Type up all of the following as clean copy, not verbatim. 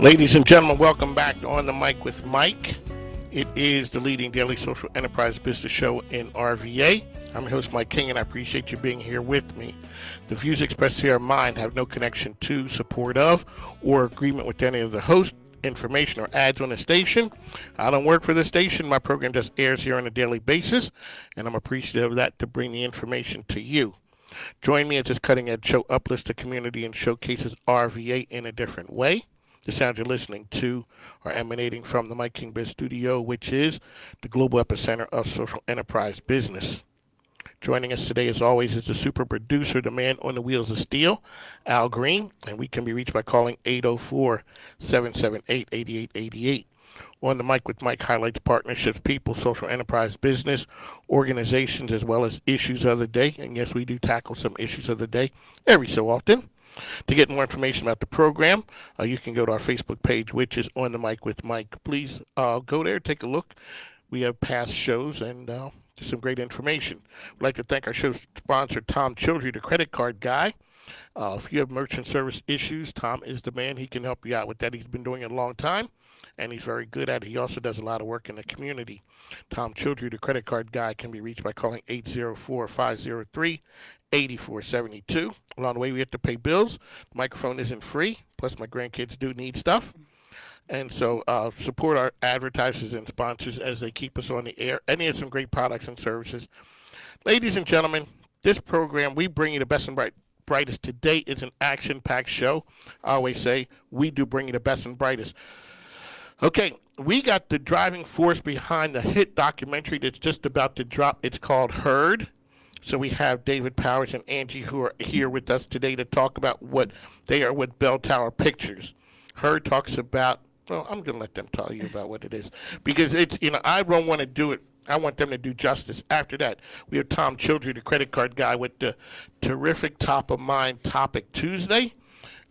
Ladies and gentlemen, welcome back to On the Mic with Mike. It is the leading daily social enterprise business show in RVA. I'm your host, Mike King, and I appreciate you being here with me. The views expressed here are mine, have no connection to, support of, or agreement with any of the hosts, information, or ads on the station. I don't work for the station. My program just airs here on a daily basis, and I'm appreciative of that to bring the information to you. Join me as this cutting edge show uplifts the community and showcases RVA in a different way. The sounds you're listening to are emanating from the Mike King Biz Studio, which is the global epicenter of social enterprise business. Joining us today, as always, is the super producer, the man on the wheels of steel, Al Green, and we can be reached by calling 804-778-8888. On the Mic with Mike highlights partnerships, people, social enterprise business, organizations, as well as issues of the day. And yes, we do tackle some issues of the day every so often. To get more information about the program, you can go to our Facebook page, which is On the Mic with Mike. Please go there, take a look. We have past shows and some great information. We'd like to thank our show sponsor, Tom Childry, the credit card guy. If you have merchant service issues, Tom is the man. He can help you out with that. He's been doing it a long time, and he's very good at it. He also does a lot of work in the community. Tom Childry, the credit card guy, can be reached by calling 804-503-8472. Along the way, we have to pay bills. The microphone isn't free. Plus, my grandkids do need stuff. And so support our advertisers and sponsors as they keep us on the air. And they have some great products and services. Ladies and gentlemen, this program, we bring you the best and brightest. Today is an action-packed show. I always say we do bring you the best and brightest. Okay, we got the driving force behind the hit documentary that's just about to drop. It's called Heard. So we have David Powers and Angie who are here with us today to talk about what they are with Belltower Pictures. Heard talks about, well, I'm going to let them tell you about what it is. Because it's, I don't want to do it. I want them to do justice. After that, we have Tom Childry, the credit card guy, with the terrific Top of Mind Topic Tuesday.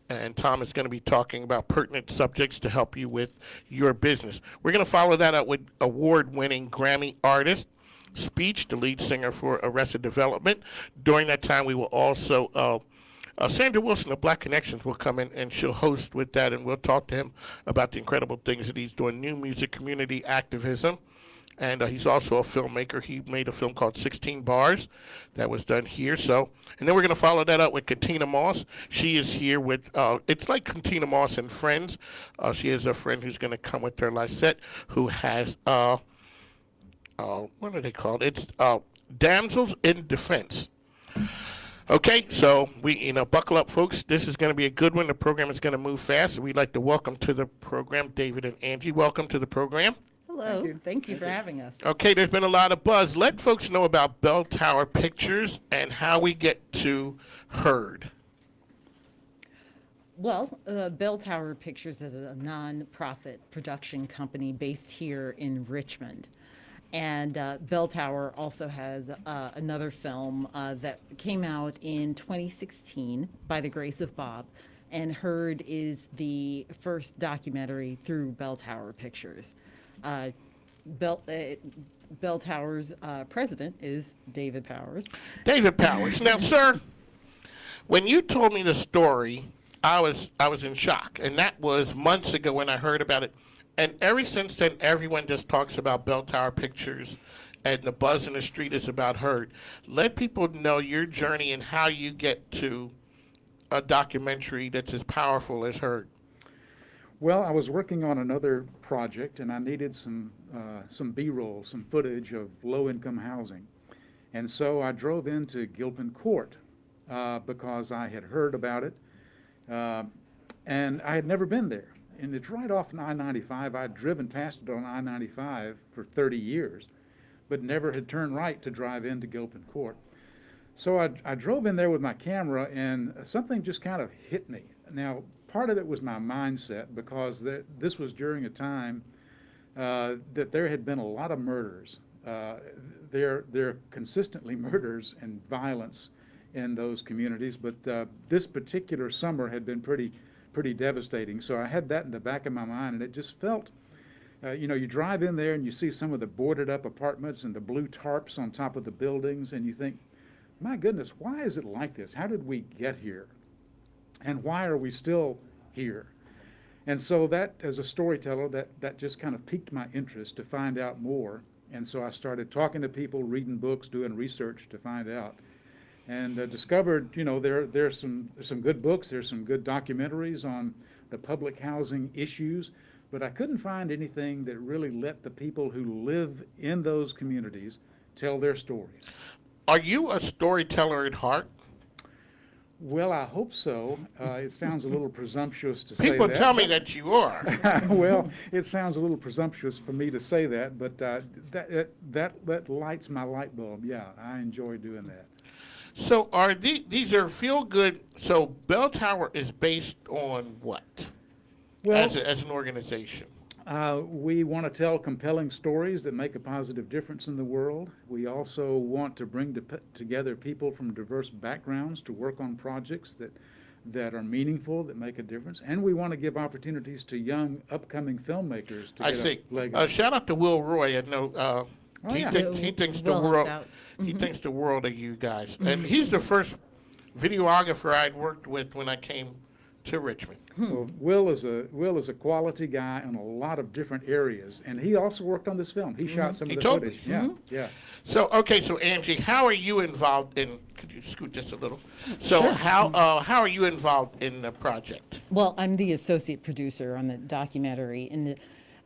And Tom is going to be talking about pertinent subjects to help you with your business. We're going to follow that up with award-winning Grammy artist, Speech, the lead singer for Arrested Development. During that time, we will also, Sandra Wilson of Black Connections will come in and she'll host with that, and we'll talk to him about the incredible things that he's doing, new music, community activism. And he's also a filmmaker. He made a film called 16 Bars that was done here. So, and then we're going to follow that up with Katina Moss. She is here with, it's like Katina Moss and Friends. She has a friend who's going to come with her Lysette who has, what are they called? It's Damsels in Defense. Okay, so we, buckle up, folks. This is going to be a good one. The program is going to move fast. We'd like to welcome to the program David and Angie. Welcome to the program. Hello. Thank you for having us. Okay, there's been a lot of buzz. Let folks know about Belltower Pictures and how we get to Heard. Well, Belltower Pictures is a non-profit production company based here in Richmond. And Belltower also has another film that came out in 2016 by the grace of Bob. And Heard is the first documentary through Belltower Pictures. Belltower's president is David Powers. David Powers. Now, sir, when you told me the story, I was in shock, and that was months ago when I heard about it. And ever since then, everyone just talks about Belltower Pictures, and the buzz in the street is about Heard. Let people know your journey and how you get to a documentary that's as powerful as Heard. Well, I was working on another project, and I needed some B-roll, some footage of low-income housing. And so I drove into Gilpin Court because I had heard about it, and I had never been there. And it's right off I-95. I'd driven past it on I-95 for 30 years, but never had turned right to drive into Gilpin Court. So I drove in there with my camera, and something just kind of hit me. Now, part of it was my mindset, because this was during a time that there had been a lot of murders. There are consistently murders and violence in those communities, but this particular summer had been pretty devastating. So I had that in the back of my mind, and it just felt, you drive in there and you see some of the boarded up apartments and the blue tarps on top of the buildings, and you think, my goodness, why is it like this? How did we get here? And why are we still here? And so that, as a storyteller, that just kind of piqued my interest to find out more. And so I started talking to people, reading books, doing research to find out, and discovered, there's some good books, there's some good documentaries on the public housing issues, but I couldn't find anything that really let the people who live in those communities tell their stories. Are you a storyteller at heart? Well, I hope so. It sounds a little presumptuous to say People that. tell me that you are. Well, it sounds a little presumptuous for me to say that, but that lights my light bulb. Yeah, I enjoy doing that. So are these are feel good? So Belltower is based on what Well, as an organization? we want to tell compelling stories that make a positive difference in the world. We also want to bring together people from diverse backgrounds to work on projects that are meaningful, that make a difference. And we want to give opportunities to young, upcoming filmmakers to I get see. a leg up. Shout out to Will Roy. I know Oh, he yeah. thinks the Will helped world. out. He thinks the world of you guys, and he's the first videographer I'd worked with when I came to Richmond. Well, Will is a quality guy in a lot of different areas, and he also worked on this film. He shot some He of the told me. footage. Yeah, yeah. So okay, so Angie, how are you involved in? Could you scoot just a little? So how are you involved in the project? Well, I'm the associate producer on the documentary, and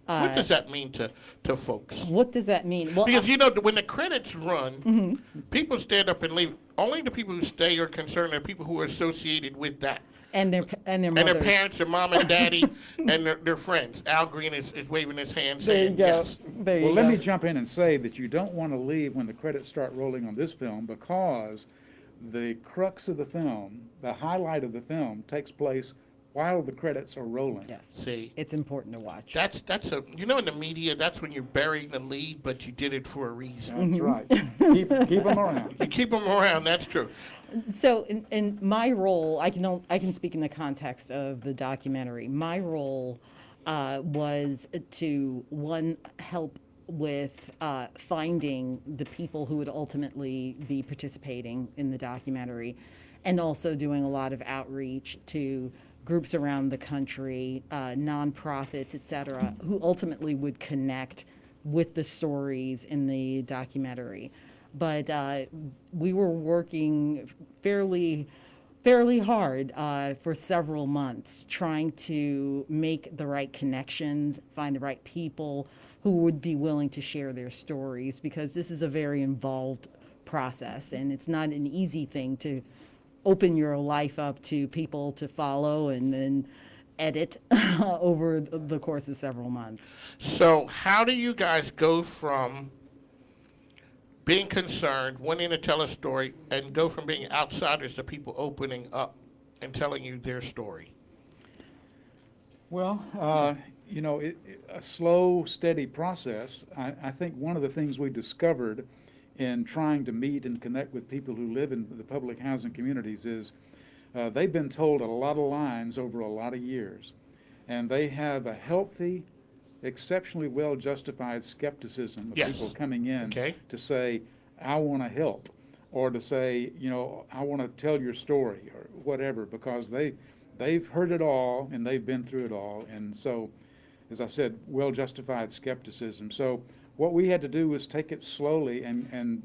What does that mean to folks? what does that mean? Well, Because when the credits run, people stand up and leave. Only the people who stay are concerned are people who are associated with that. and their And mothers. their parents, their mom and daddy, and their friends. Al Green is waving his hand There you saying go. yes. There you Well, go. let me jump in and say that you don't want to leave when the credits start rolling on this film, because the crux of the film, the highlight of the film, takes place while the credits are rolling. Yes. See, It's important to watch. that's in the media, that's when you're burying the lead, but you did it for a reason. That's right. Keep them around. You keep them around. That's true. So in my role, I can speak in the context of the documentary. My role was to, one, help with finding the people who would ultimately be participating in the documentary, and also doing a lot of outreach to groups around the country, nonprofits, et cetera, who ultimately would connect with the stories in the documentary. But we were working fairly hard for several months, trying to make the right connections, find the right people who would be willing to share their stories, because this is a very involved process, and it's not an easy thing to open your life up to people to follow and then edit over the course of several months. So how do you guys go from being concerned, wanting to tell a story, and go from being outsiders to people opening up and telling you their story? Well, a slow, steady process. I think one of the things we discovered in trying to meet and connect with people who live in the public housing communities is they've been told a lot of lines over a lot of years, and they have a healthy, exceptionally well justified skepticism of Yes. people coming in Okay. to say, I want to help, or to say, I want to tell your story, or whatever, because they've heard it all and they've been through it all. And so, as I said, well justified skepticism. So what we had to do was take it slowly and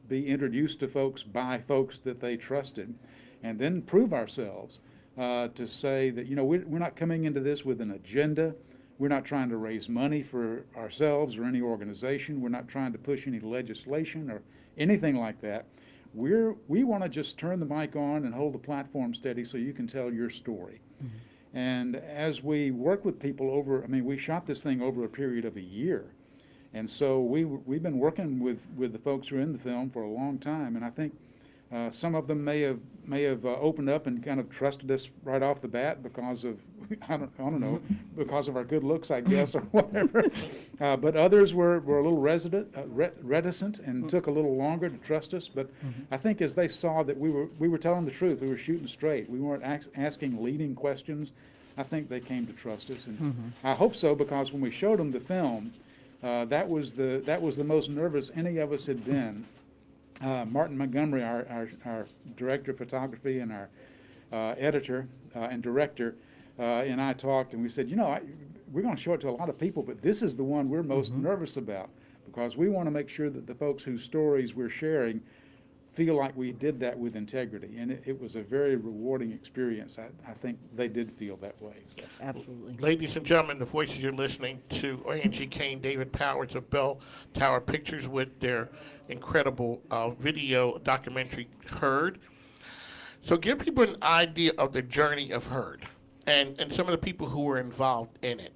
be introduced to folks by folks that they trusted, and then prove ourselves to say that, we're not coming into this with an agenda. We're not trying to raise money for ourselves or any organization. We're not trying to push any legislation or anything like that. We want to just turn the mic on and hold the platform steady so you can tell your story. Mm-hmm. And as we work with people we shot this thing over a period of a year. And so we've been working with the folks who are in the film for a long time, and I think some of them may have opened up and kind of trusted us right off the bat because of I don't know, because of our good looks, I guess, or whatever. But others were a little reticent and took a little longer to trust us. But I think as they saw that we were telling the truth, we were shooting straight, we weren't asking leading questions, I think they came to trust us, and I hope so, because when we showed them the film, that was the most nervous any of us had been. Martin Montgomery, our director of photography and our editor and director, and I talked, and we said, we're going to show it to a lot of people, but this is the one we're most nervous about, because we want to make sure that the folks whose stories we're sharing feel like we did that with integrity. And it was a very rewarding experience. I think they did feel that way. So. Absolutely. Ladies and gentlemen, the voices you're listening to, Angie Kane, David Powers of Belltower Pictures with their incredible video documentary, Heard. So give people an idea of the journey of Heard and some of the people who were involved in it.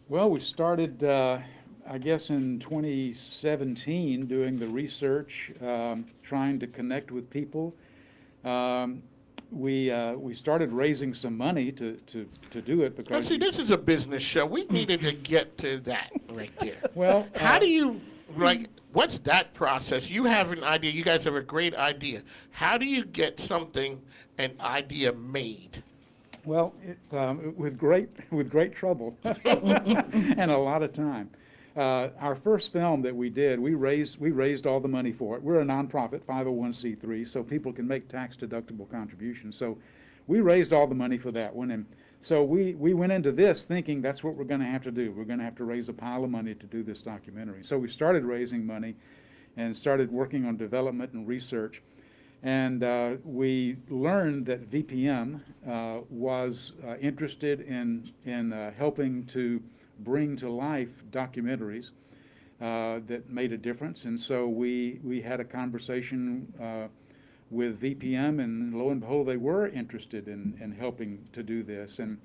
Well, we started, I guess, in 2017 doing the research, trying to connect with people. We started raising some money to do it because. Now, see, this is a business show. We needed to get to that right there. Well, how do you what's that process? You have an idea. You guys have a great idea. How do you get an idea made? Well, with great trouble and a lot of time. Our first film that we did, we raised all the money for it. We're a nonprofit, 501c3, so people can make tax-deductible contributions. So we raised all the money for that one, and so we went into this thinking that's what we're going to have to do. We're going to have to raise a pile of money to do this documentary. So we started raising money and started working on development and research. And we learned that VPM was interested in helping to bring to life documentaries that made a difference. And so we had a conversation with VPM, and lo and behold, they were interested in helping to do this. And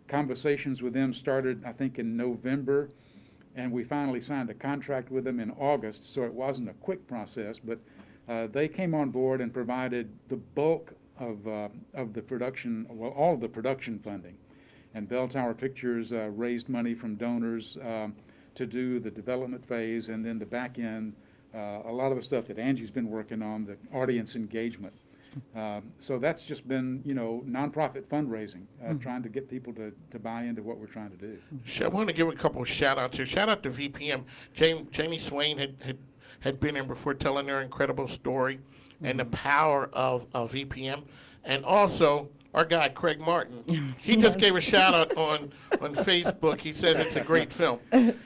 conversations with them started, I think, in November, and we finally signed a contract with them in August, so it wasn't a quick process, but they came on board and provided the bulk of the production, well, all of the production funding. And Belltower Pictures raised money from donors to do the development phase, and then the back end, a lot of the stuff that Angie's been working on, the audience engagement. So that's just been, nonprofit fundraising, trying to get people to buy into what we're trying to do. I want to give a couple of shout-outs here. Shout out to VPM. Jamie Swain had been in before telling their incredible story and the power of VPM. And also, our guy, Craig Martin. He just gave a shout-out on Facebook. He says it's a great film.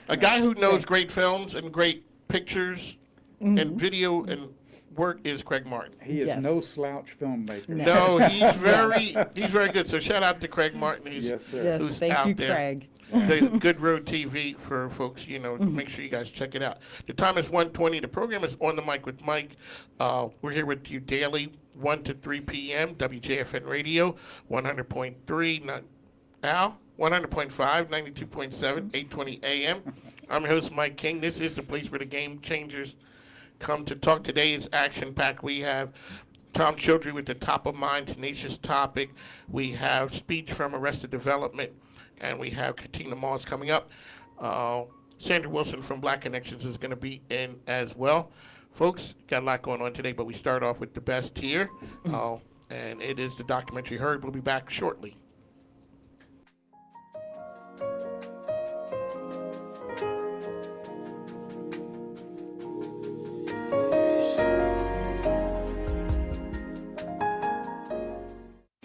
A guy who knows great films and great pictures and video and work is Craig Martin. He is no slouch filmmaker. No, he's very good. So shout out to Craig Martin. Yes, sir. Who's thank out you, there. Craig. The Good Road TV for folks, make sure you guys check it out. The time is 1:20. The program is On the Mic with Mike. We're here with you daily, 1 to 3 p.m., WJFN Radio, 100.3, Al, 100.5, 92.7, 820 a.m. I'm your host, Mike King. This is the place where the game changers come to talk. Today is action-packed. We have Tom Childry with the top of mind, tenacious topic. We have speech from Arrested Development, and we have Katina Moss coming up. Sandra Wilson from Black Connections is going to be in as well. Folks, got a lot going on today, but we start off with the best here, and it is the documentary Heard. We'll be back shortly.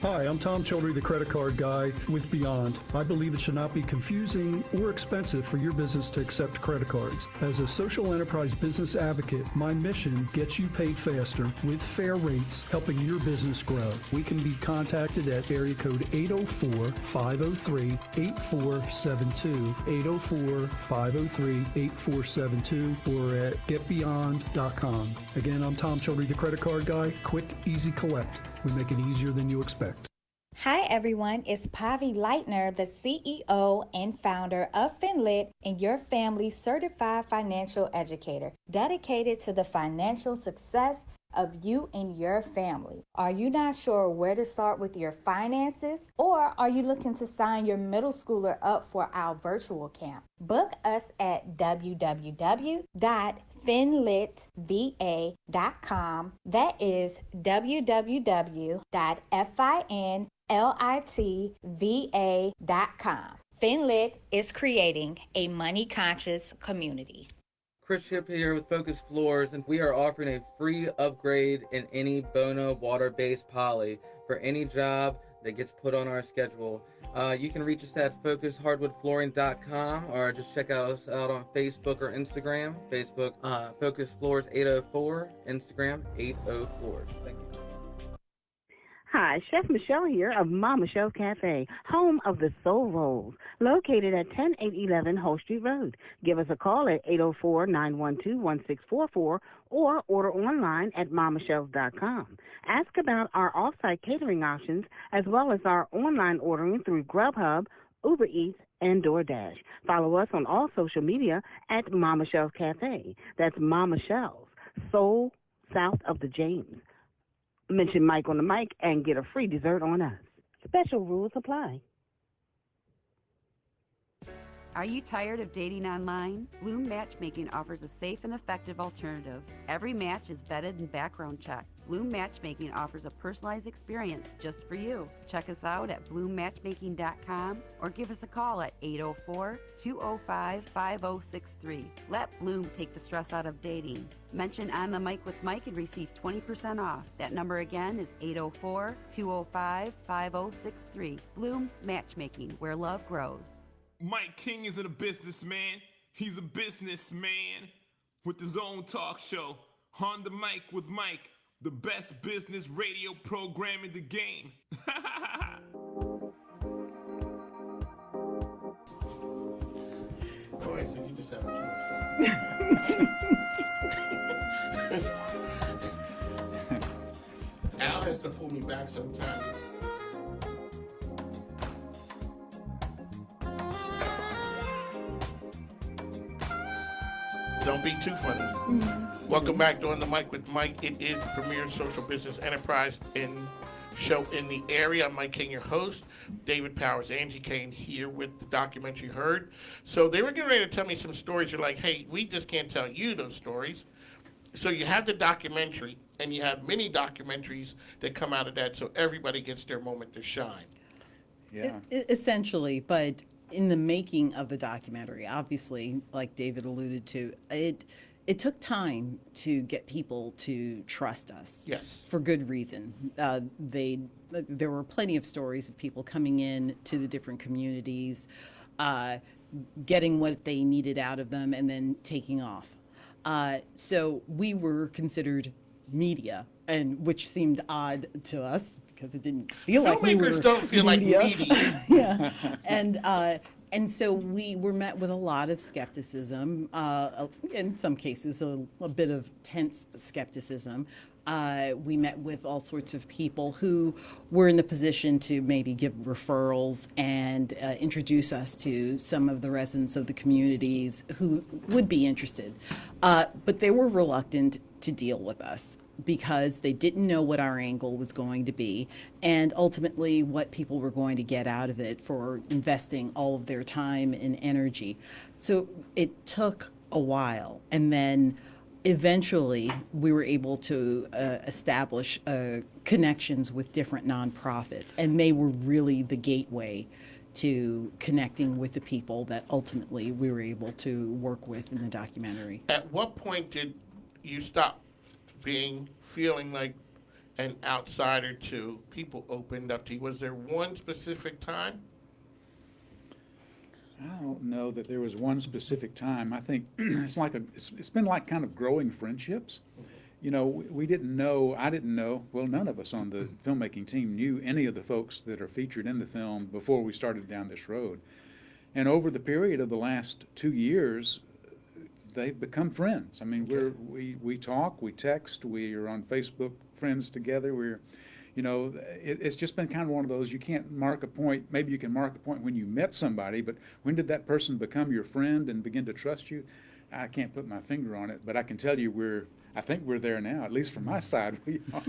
Hi, I'm Tom Childry, the credit card guy with Beyond. I believe it should not be confusing or expensive for your business to accept credit cards. As a social enterprise business advocate, my mission gets you paid faster with fair rates, helping your business grow. We can be contacted at area code 804-503-8472, 804-503-8472, or at getbeyond.com. Again, I'm Tom Childry, the credit card guy. Quick, easy collect. We make it easier than you expect. Hi everyone, it's Pavi Leitner, the CEO and founder of Finlit and your family's certified financial educator, dedicated to the financial success of you and your family. Are you not sure where to start with your finances? Or are you looking to sign your middle schooler up for our virtual camp? Book us at www.finlitva.com. That is www.finlitva.com. Finlit is creating a money-conscious community. Chris Ship here with Focus Floors, and we are offering a free upgrade in any Bona water-based poly for any job that gets put on our schedule. You can reach us at focushardwoodflooring.com or just check us out on Facebook or Instagram. Facebook, Focus Floors 804, Instagram 80 Floors. Thank you. Hi, Chef Michelle here of Mama Michelle Cafe, home of the Soul Rolls, located at 10811 Whole Street Road. Give us a call at 804-912-1644 or order online at mamachells.com. Ask about our off-site catering options as well as our online ordering through Grubhub, Uber Eats, and DoorDash. Follow us on all social media at Mama Michelle's Cafe. That's Mama Michelle's, Soul south of the James. Mention Mike on the mic and get a free dessert on us. Special rules apply. Are you tired of dating online? Bloom Matchmaking offers a safe and effective alternative. Every match is vetted and background checked. Bloom Matchmaking offers a personalized experience just for you. Check us out at bloommatchmaking.com or give us a call at 804-205-5063. Let Bloom take the stress out of dating. Mention On the Mic with Mike and receive 20% off. That number again is 804-205-5063. Bloom Matchmaking, where love grows. Mike King isn't a businessman, he's a businessman with his own talk show, On the Mic with Mike, the best business radio program in the game. Alright, so you just have too much fun. Al has to pull me back sometimes. Don't be too funny. Welcome back to On the Mic with Mike. It is the premier social business enterprise show in the area. I'm Mike King, your host. David Powers, Angie Kane here with the documentary Heard. So they were getting ready to tell me some stories. You're like, hey, we just can't tell you those stories. So you have the documentary, and you have mini documentaries that come out of that, so everybody gets their moment to shine. Yeah. Essentially, but in the making of the documentary, obviously, like David alluded to, it took time to get people to trust us. Yes. For good reason. There were plenty of stories of people coming in to the different communities, getting what they needed out of them, and then taking off. So we were considered media, and which seemed odd to us because it didn't feel like we were Filmmakers don't feel media. like media. Yeah, and so we were met with a lot of skepticism, in some cases a bit of tense skepticism. We met with all sorts of people who were in the position to maybe give referrals and introduce us to some of the residents of the communities who would be interested. But they were reluctant to deal with us because they didn't know what our angle was going to be and ultimately what people were going to get out of it for investing all of their time and energy. So it took a while, and then eventually we were able to establish connections with different nonprofits, and they were really the gateway to connecting with the people that ultimately we were able to work with in the documentary. At what point did you stop feeling like an outsider to people opened up to you? Was there one specific time? I don't know that there was one specific time. I think it's been like kind of growing friendships. You know, I didn't know, well, none of us on the filmmaking team knew any of the folks that are featured in the film before we started down this road. And over the period of the last 2 years, they've become friends. I mean, we talk, we text, we are on Facebook friends together. It's just been kind of one of those, you can't mark a point. Maybe you can mark a point when you met somebody, but when did that person become your friend and begin to trust you? I can't put my finger on it, but I can tell you I think we're there now, at least from my side, we are.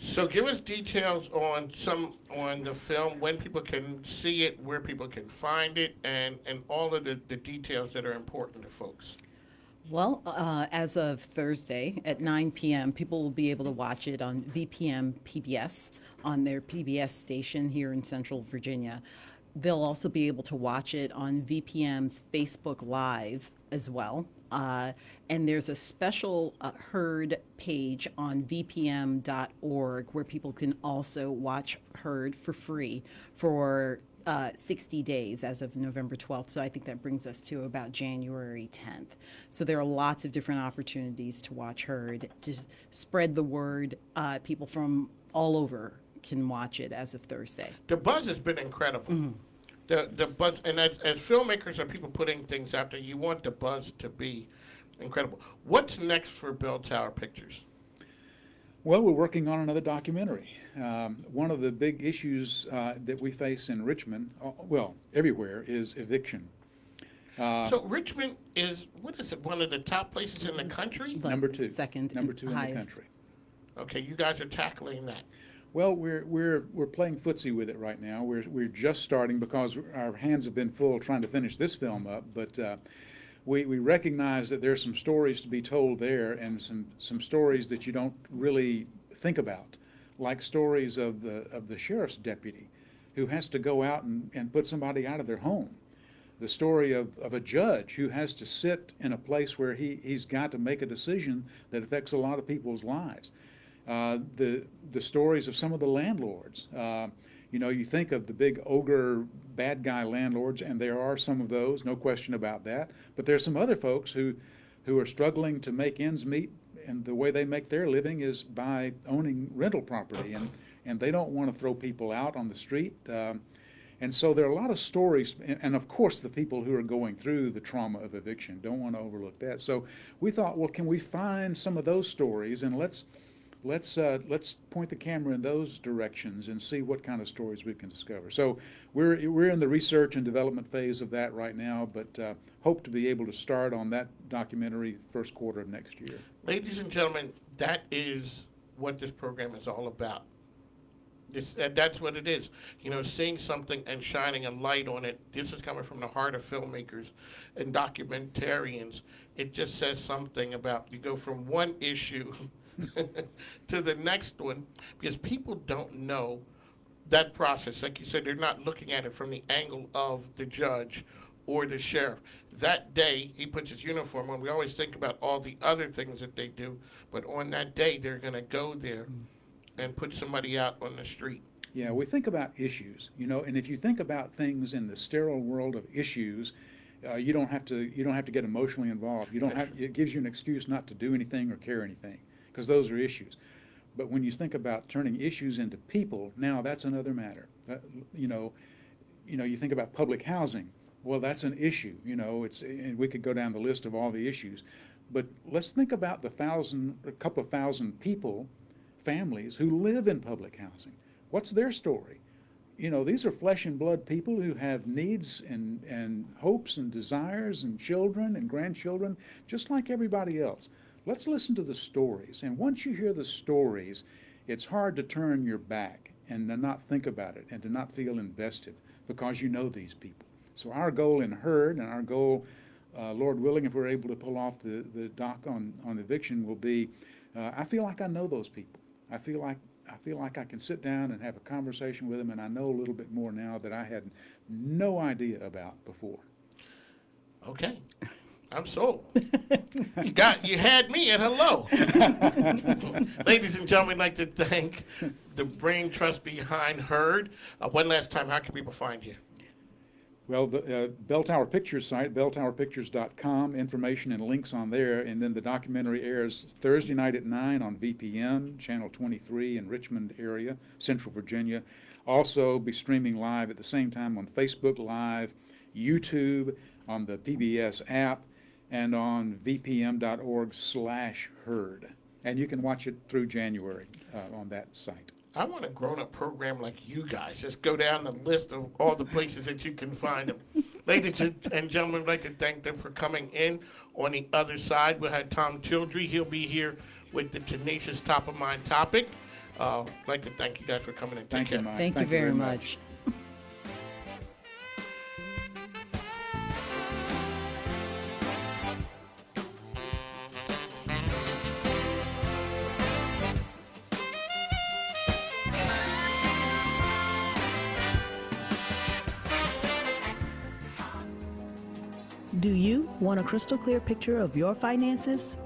So give us details on the film, when people can see it, where people can find it, and all of the details that are important to folks. Well, as of Thursday at 9 p.m., people will be able to watch it on VPM PBS, on their PBS station here in Central Virginia. They'll also be able to watch it on VPM's Facebook Live as well. And there's a special Herd page on vpm.org where people can also watch Herd for free for 60 days as of November 12th. So I think that brings us to about January 10th. So there are lots of different opportunities to watch Herd, to spread the word. People from all over can watch it as of Thursday. The buzz has been incredible. The buzz, and as filmmakers and people putting things out there, you want the buzz to be incredible. What's next for Belltower Pictures? Well, we're working on another documentary. One of the big issues that we face in Richmond, well, everywhere, is eviction. So Richmond is, what is it, one of the top places in the country? Number two. Second Number two in the highest. country. Okay, you guys are tackling that. Well, we're playing footsie with it right now. We're just starting because our hands have been full trying to finish this film up. But we recognize that there's some stories to be told there, and some stories that you don't really think about, like stories of the sheriff's deputy who has to go out and put somebody out of their home. The story of a judge who has to sit in a place where he's got to make a decision that affects a lot of people's lives. The stories of some of the landlords. You think of the big ogre bad guy landlords, and there are some of those, no question about that. But there's some other folks who are struggling to make ends meet, and the way they make their living is by owning rental property, and they don't want to throw people out on the street. And so there are a lot of stories, and of course the people who are going through the trauma of eviction, don't want to overlook that. So we thought, well, can we find some of those stories, and let's point the camera in those directions and see what kind of stories we can discover. So we're in the research and development phase of that right now, but hope to be able to start on that documentary first quarter of next year. Ladies and gentlemen, that is what this program is all about. That's what it is. Seeing something and shining a light on it. This is coming from the heart of filmmakers and documentarians. It just says something about, you go from one issue to the next one, because people don't know that process. Like you said, they're not looking at it from the angle of the judge or the sheriff. That day, he puts his uniform on. We always think about all the other things that they do, but on that day, they're going to go there and put somebody out on the street. Yeah, we think about issues, and if you think about things in the sterile world of issues, you don't have to get emotionally involved. It gives you an excuse not to do anything or care anything, because those are issues. But when you think about turning issues into people, now that's another matter. You think about public housing. Well, that's an issue. And we could go down the list of all the issues. But let's think about a couple of thousand people, families who live in public housing. What's their story? These are flesh and blood people who have needs and hopes and desires and children and grandchildren, just like everybody else. Let's listen to the stories. And once you hear the stories, it's hard to turn your back and to not think about it and to not feel invested, because you know these people. So our goal in Herd, and our goal, Lord willing, if we're able to pull off the doc on eviction, will be, I feel like I know those people. I feel like I can sit down and have a conversation with them, and I know a little bit more now that I had no idea about before. Okay. I'm sold. You had me at hello. Ladies and gentlemen, I'd like to thank the brain trust behind Herd. One last time, how can people find you? Well, the Belltower Pictures site, belltowerpictures.com, information and links on there, and then the documentary airs Thursday night at 9 on VPN, channel 23 in Richmond area, Central Virginia. Also be streaming live at the same time on Facebook Live, YouTube, on the PBS app, and on vpm.org/herd. And you can watch it through January on that site. I want a grown-up program like you guys. Just go down the list of all the places that you can find them. Ladies and gentlemen, I'd like to thank them for coming in. On the other side, we had Tom Childry. He'll be here with the tenacious top-of-mind topic. I'd like to thank you guys for coming in. Thank you, Mike. Thank you very much. Do you want a crystal clear picture of your finances?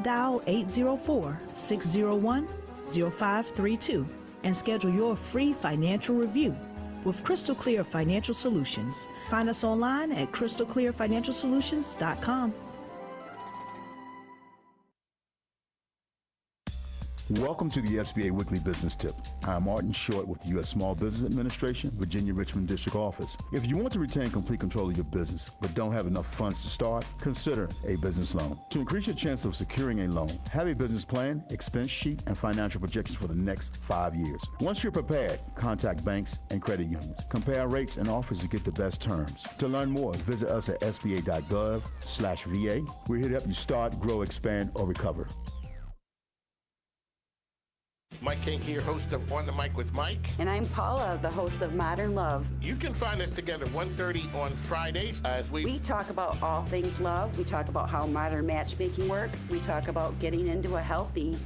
Dial 804-601-0532 and schedule your free financial review with Crystal Clear Financial Solutions. Find us online at crystalclearfinancialsolutions.com. Welcome to the SBA Weekly Business Tip. I'm Martin Short with the U.S. Small Business Administration, Virginia Richmond District Office. If you want to retain complete control of your business but don't have enough funds to start, consider a business loan. To increase your chance of securing a loan, have a business plan, expense sheet, and financial projections for the next 5 years. Once you're prepared, contact banks and credit unions. Compare rates and offers to get the best terms. To learn more, visit us at sba.gov/VA. We're here to help you start, grow, expand, or recover. Mike King here, host of On the Mic with Mike. And I'm Paula, the host of Modern Love. You can find us together 1:30 on Fridays as We talk about all things love. We talk about how modern matchmaking works. We talk about getting into a healthy,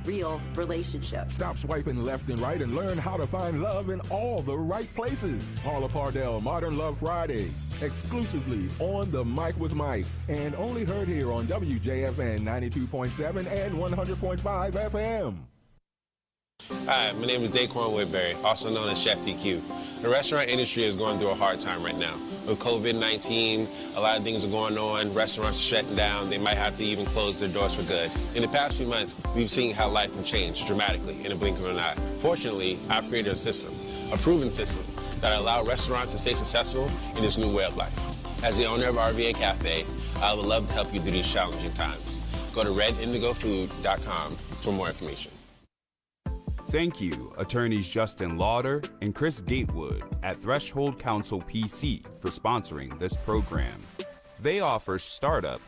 real relationship. Stop swiping left and right and learn how to find love in all the right places. Paula Pardell, Modern Love Friday, exclusively on the Mic with Mike, and only heard here on WJFN 92.7 and 100.5 FM. Hi, my name is Daquan Woodbury, also known as Chef DQ. The restaurant industry is going through a hard time right now. With COVID-19, a lot of things are going on. Restaurants are shutting down. They might have to even close their doors for good. In the past few months, we've seen how life can change dramatically in a blink of an eye. Fortunately, I've created a system, a proven system, that allows restaurants to stay successful in this new way of life. As the owner of RVA Cafe, I would love to help you through these challenging times. Go to redindigofood.com for more information. Thank you, attorneys Justin Lauder and Chris Gatewood at Threshold Counsel PC for sponsoring this program. They offer startup,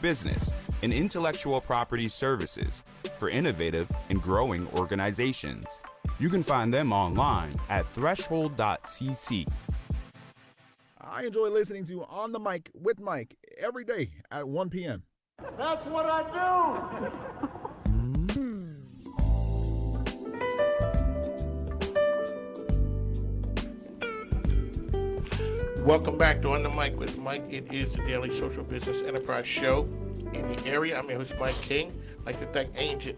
business, and intellectual property services for innovative and growing organizations. You can find them online at threshold.cc. I enjoy listening to On the Mic with Mike every day at 1 p.m. That's what I do! Welcome back to On the Mic with Mike. It is the daily social business enterprise show in the area. I'm your host, Mike King. I'd like to thank Angie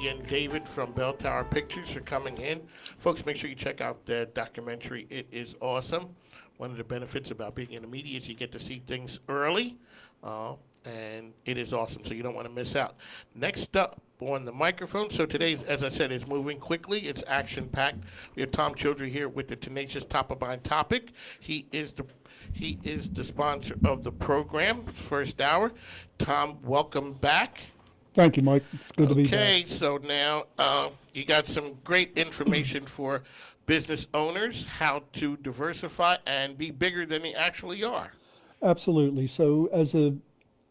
and David from Belltower Pictures for coming in. Folks, make sure you check out the documentary. It is awesome. One of the benefits about being in the media is you get to see things early, and it is awesome, so you don't want to miss out. Next up on the microphone, so today's, as I said, is moving quickly. It's action-packed. We have Tom Childry here with the tenacious top-of-mind topic. He is the sponsor of the program, first hour. Tom, welcome back. Thank you, Mike. It's good to be back. Okay, so now you got some great information for business owners, how to diversify and be bigger than they actually are. Absolutely. So as a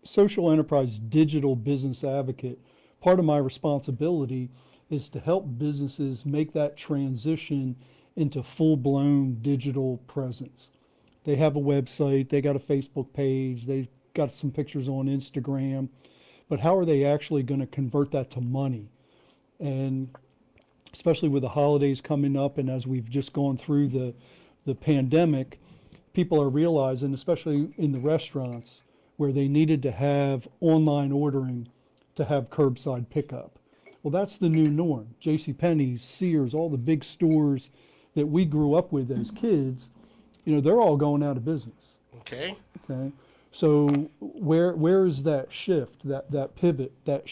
social enterprise digital business advocate, part of my responsibility is to help businesses make that transition into full-blown digital presence. They have a website, they got a Facebook page, they've got some pictures on Instagram, but how are they actually going to convert that to money? And especially with the holidays coming up, and as we've just gone through the pandemic, people are realizing, especially in the restaurants, where they needed to have online ordering to have curbside pickup. Well, that's the new norm. JCPenney's, Sears, all the big stores that we grew up with as kids, they're all going out of business. Okay. So where is that shift, that pivot? That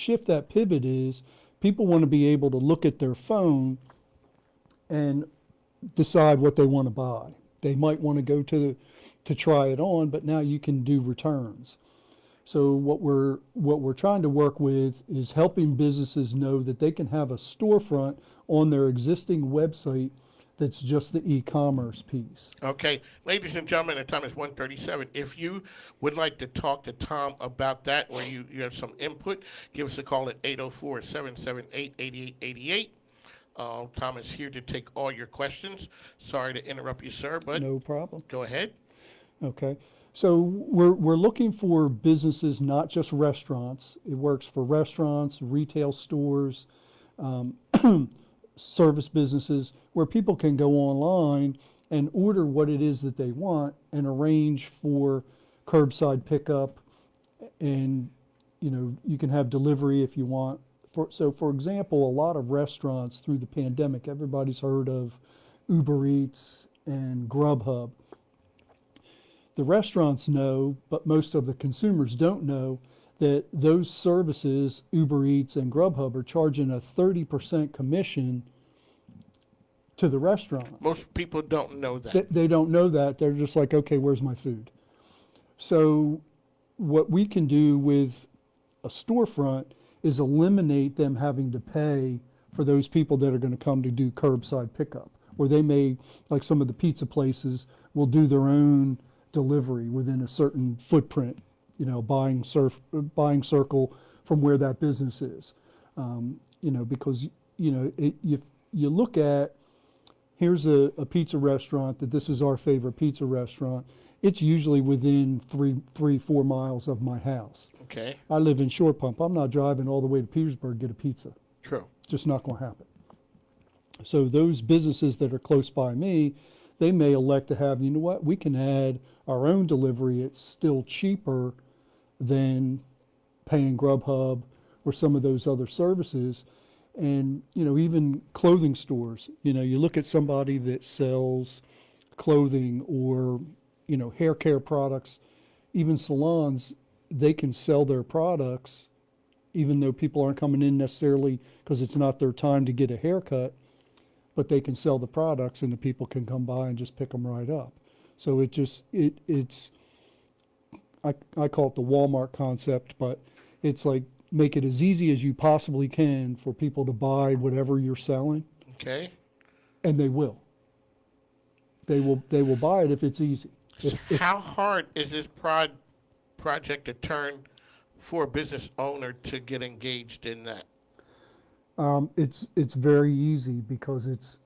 pivot is people want to be able to look at their phone and decide what they want to buy. They might want to go to try it on, but now you can do returns. So what we're trying to work with is helping businesses know that they can have a storefront on their existing website that's just the e-commerce piece. Okay, ladies and gentlemen, the time is 1:37. If you would like to talk to Tom about that, or you have some input, give us a call at 804-778-8888. Tom is here to take all your questions. Sorry to interrupt you, sir, but no problem. Go ahead. Okay. So we're looking for businesses, not just restaurants. It works for restaurants, retail stores, service businesses, where people can go online and order what it is that they want and arrange for curbside pickup and you can have delivery if you want. For example, a lot of restaurants through the pandemic, everybody's heard of Uber Eats and Grubhub. The restaurants know, but most of the consumers don't know, that those services, Uber Eats and Grubhub, are charging a 30% commission to the restaurant. Most people don't know that. They don't know that. They're just like, okay, where's my food? So what we can do with a storefront is eliminate them having to pay for those people that are going to come to do curbside pickup. Or they may, like some of the pizza places, will do their own delivery within a certain footprint, buying circle from where that business is. Because, if you look at, here's a pizza restaurant that this is our favorite pizza restaurant. It's usually within 4 miles of my house. Okay. I live in Short Pump. I'm not driving all the way to Petersburg to get a pizza. True. Just not going to happen. So those businesses that are close by me, they may elect to have, we can add our own delivery. It's still cheaper than paying Grubhub or some of those other services. And, even clothing stores, you look at somebody that sells clothing or, hair care products, even salons, they can sell their products even though people aren't coming in necessarily because it's not their time to get a haircut, but they can sell the products and the people can come by and just pick them right up. So it's I call it the Walmart concept, but it's like make it as easy as you possibly can for people to buy whatever you're selling. Okay. And they will. They will buy it if it's easy. How hard is this project to turn for a business owner to get engaged in that? It's very easy because it's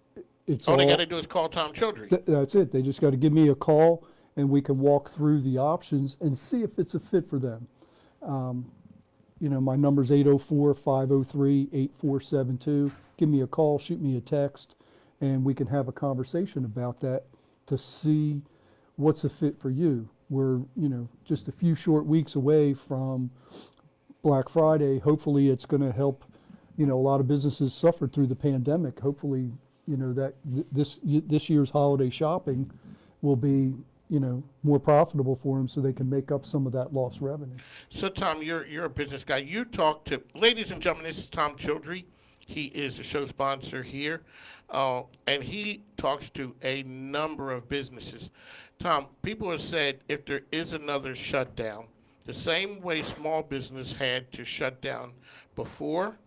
all they got to do is call Tom Childry. That's it. They just got to give me a call and we can walk through the options and see if it's a fit for them. My number's 804-503-8472. Give me a call, shoot me a text, and we can have a conversation about that to see what's a fit for you. We're, just a few short weeks away from Black Friday. Hopefully it's going to help, a lot of businesses suffered through the pandemic. Hopefully, that this year's holiday shopping will be, more profitable for them so they can make up some of that lost revenue. So, Tom, you're a business guy. You talk to, ladies and gentlemen, this is Tom Childry. He is the show sponsor here, and he talks to a number of businesses. Tom, people have said if there is another shutdown, the same way small business had to shut down before,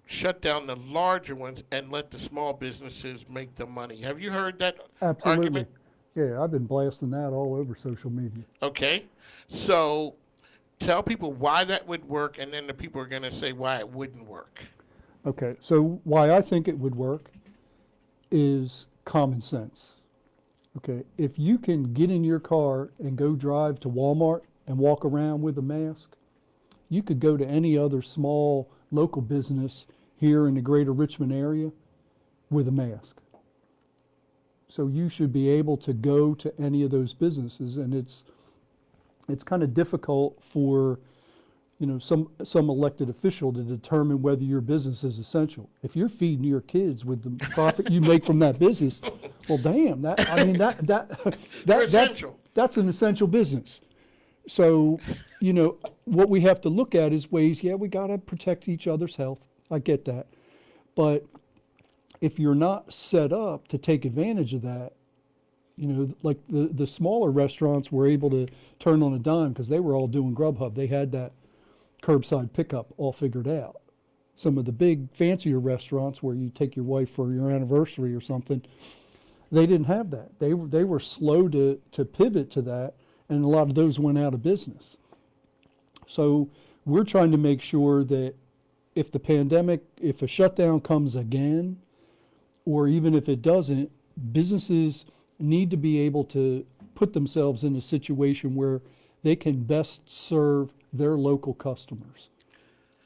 shut down the larger ones and let the small businesses make the money. Have you heard that Absolutely. argument? Yeah, I've been blasting that all over social media. Okay. So tell people why that would work, and then the people are going to say why it wouldn't work. Okay, so why I think it would work is common sense. Okay, if you can get in your car and go drive to Walmart and walk around with a mask, you could go to any other small local business here in the greater Richmond area with a mask. So you should be able to go to any of those businesses, and it's kind of difficult for some elected official to determine whether your business is essential. If you're feeding your kids with the profit you make from that business, well, damn, that's an essential business. So, what we have to look at is ways, we got to protect each other's health. I get that. But if you're not set up to take advantage of that, like the smaller restaurants were able to turn on a dime because they were all doing Grubhub. They had that curbside pickup all figured out. Some of the big fancier restaurants where you take your wife for your anniversary or something, they didn't have that. They were slow to pivot to that, and a lot of those went out of business. So we're trying to make sure that if a shutdown comes again, or even if it doesn't, businesses need to be able to put themselves in a situation where they can best serve their local customers.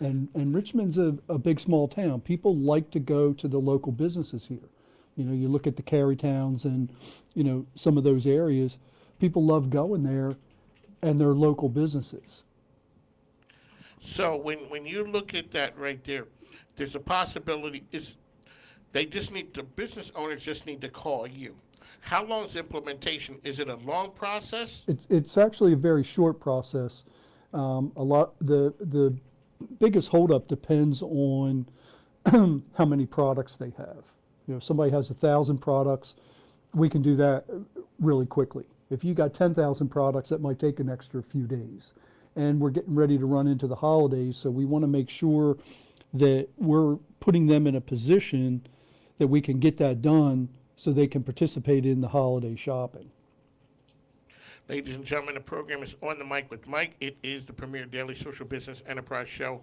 And Richmond's a big small town. People like to go to the local businesses here. You look at the Cary towns and, some of those areas, people love going there and they're local businesses. So when you look at that right there, there's a possibility is they just need the business owners just need to call you. How long is implementation? Is it a long process? It's actually a very short process. The biggest holdup depends on how many products they have. You know, if somebody has 1,000 products, we can do that really quickly. If you got 10,000 products, that might take an extra few days. And we're getting ready to run into the holidays, so we want to make sure that we're putting them in a position that we can get that done so they can participate in the holiday shopping. Ladies and gentlemen, the program is On the Mic with Mike. It is the premier daily social business enterprise show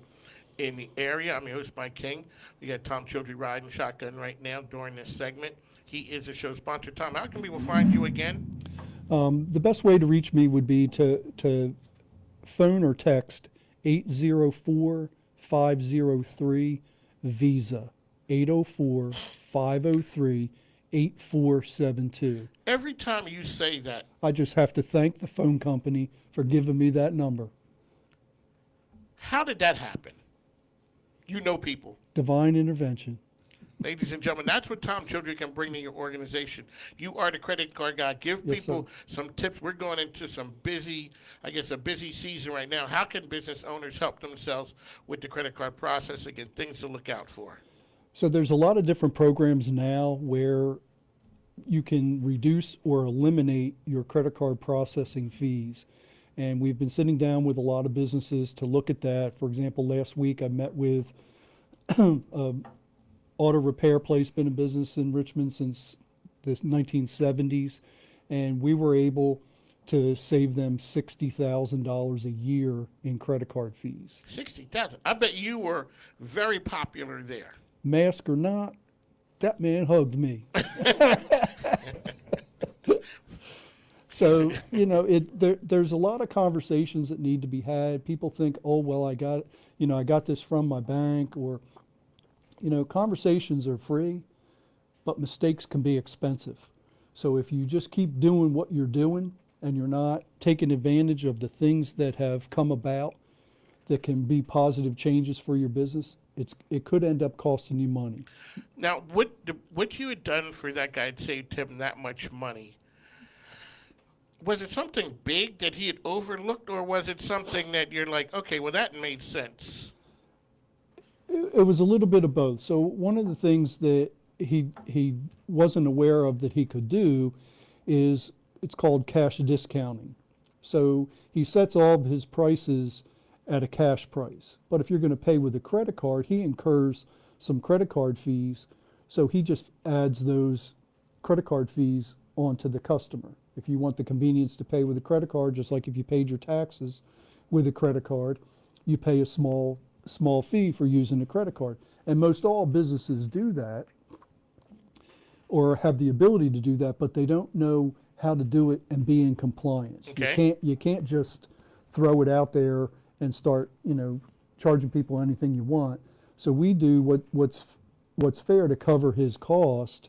in the area. I'm your host, Mike King. We got Tom Childry riding shotgun right now during this segment. He is a show sponsor. Tom, how can people find you again? The best way to reach me would be to phone or text 804-503-VISA, 804-503-8472. Every time you say that, I just have to thank the phone company for giving me that number. how did that happen? You know people. Divine intervention. Ladies and gentlemen, that's what Tom Childry can bring to your organization. You are the credit card guy. Give Yes, people sir. some tips. We're going into some busy season right now. How can business owners help themselves with the credit card processing and things to look out for? So there's a lot of different programs now where you can reduce or eliminate your credit card processing fees. And we've been sitting down with a lot of businesses to look at that. For example, last week I met with auto repair place, been in business in Richmond since the 1970s, and we were able to save them $60,000 a year in credit card fees. 60,000. I bet you were very popular there. Mask or not, that man hugged me. So, you know, there's a lot of conversations that need to be had. People think, oh, well, I got this from my bank, or, you know, conversations are free, but mistakes can be expensive. So if you just keep doing what you're doing and you're not taking advantage of the things that have come about that can be positive changes for your business, it could end up costing you money. Now, what you had done for that guy had saved him that much money. Was it something big that he had overlooked, or was it something that you're like, okay, well, that made sense? It was a little bit of both. So one of the things that he wasn't aware of that he could do is it's called cash discounting. So he sets all of his prices at a cash price. But if you're going to pay with a credit card, he incurs some credit card fees. So he just adds those credit card fees onto the customer. If you want the convenience to pay with a credit card, just like if you paid your taxes with a credit card, you pay a small fee for using a credit card. And most all businesses do that or have the ability to do that, but they don't know how to do it and be in compliance. Okay. You can't just throw it out there and start, you know, charging people anything you want. So we do what's fair to cover his cost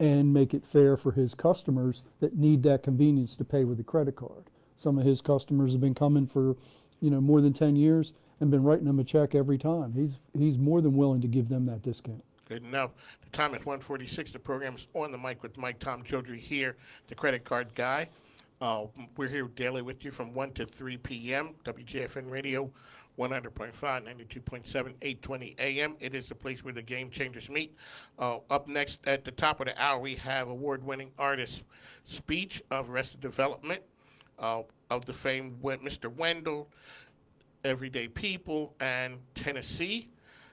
and make it fair for his customers that need that convenience to pay with a credit card. Some of his customers have been coming for, you know, more than 10 years and been writing them a check every time. He's more than willing to give them that discount. Good enough. The time is 1:46. The program is On the Mic with Mike. Tom Childry here, the credit card guy. We're here daily with you from 1 to 3 p.m. WJFN Radio, 100.5, 92.7, 820 a.m. It is the place where the game changers meet. Up next at the top of the hour, we have award-winning artist speech of Arrested Development, of the famed Mr. Wendell, Everyday People, and Tennessee.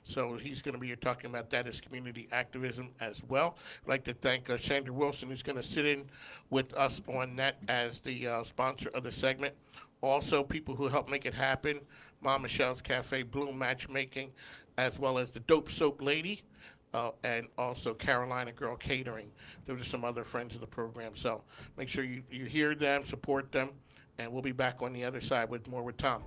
So he's going to be here talking about that as community activism as well. I'd like to thank Sandra Wilson, who's going to sit in with us on that as the sponsor of the segment. Also, people who help make it happen, Mom Michelle's Cafe, Bloom Matchmaking, as well as the Dope Soap Lady, and also Carolina Girl Catering. Those are some other friends of the program. So make sure you hear them, support them, and we'll be back on the other side with more with Tom.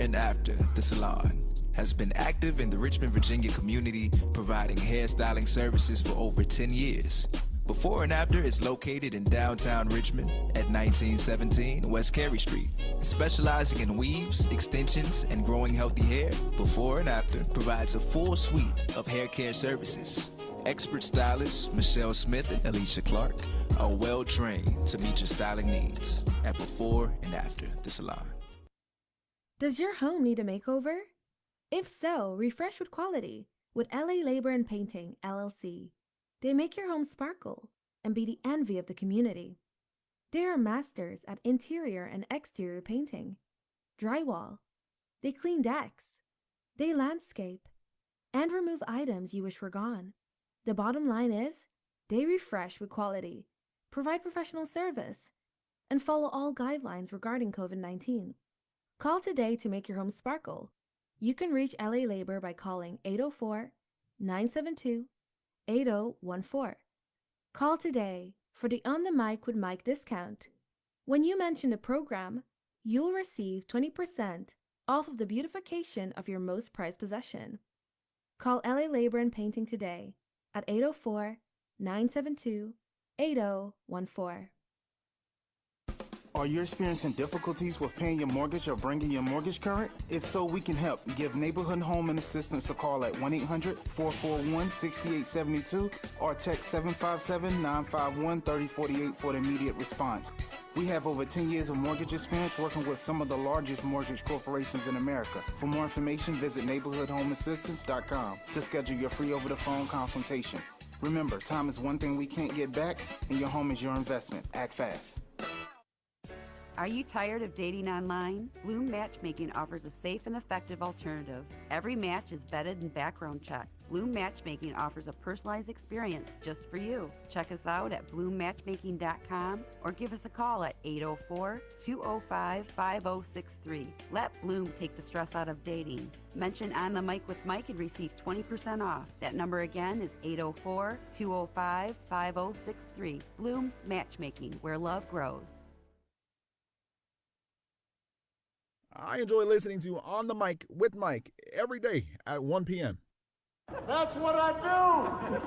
and after the salon has been active in the Richmond, Virginia community, providing hairstyling services for over 10 years. Before and After is located in downtown Richmond at 1917 West Carey Street. Specializing in weaves, extensions, and growing healthy hair, Before and After provides a full suite of hair care services. Expert stylists Michelle Smith and Alicia Clark are well trained to meet your styling needs at Before and After the salon. Does your home need a makeover? If so, refresh with quality with LA Labor and Painting, LLC. They make your home sparkle and be the envy of the community. They are masters at interior and exterior painting, drywall. They clean decks. They landscape and remove items you wish were gone. The bottom line is, they refresh with quality, provide professional service, and follow all guidelines regarding COVID-19. Call today to make your home sparkle. You can reach LA Labor by calling 804-972-8014. Call today for the On the Mic with Mike discount. When you mention the program, you'll receive 20% off of the beautification of your most prized possession. Call LA Labor and Painting today at 804-972-8014. Are you experiencing difficulties with paying your mortgage or bringing your mortgage current? If so, we can help. Give Neighborhood Home and Assistance a call at 1-800-441-6872 or text 757-951-3048 for the immediate response. We have over 10 years of mortgage experience working with some of the largest mortgage corporations in America. For more information, visit neighborhoodhomeassistance.com to schedule your free over-the-phone consultation. Remember, time is one thing we can't get back, and your home is your investment. Act fast. Are you tired of dating online? Bloom Matchmaking offers a safe and effective alternative. Every match is vetted and background checked. Bloom Matchmaking offers a personalized experience just for you. Check us out at bloommatchmaking.com or give us a call at 804-205-5063. Let Bloom take the stress out of dating. Mention On the Mic with Mike and receive 20% off. That number again is 804-205-5063. Bloom Matchmaking, where love grows. I enjoy listening to On the Mic with Mike every day at 1 p.m. That's what I do.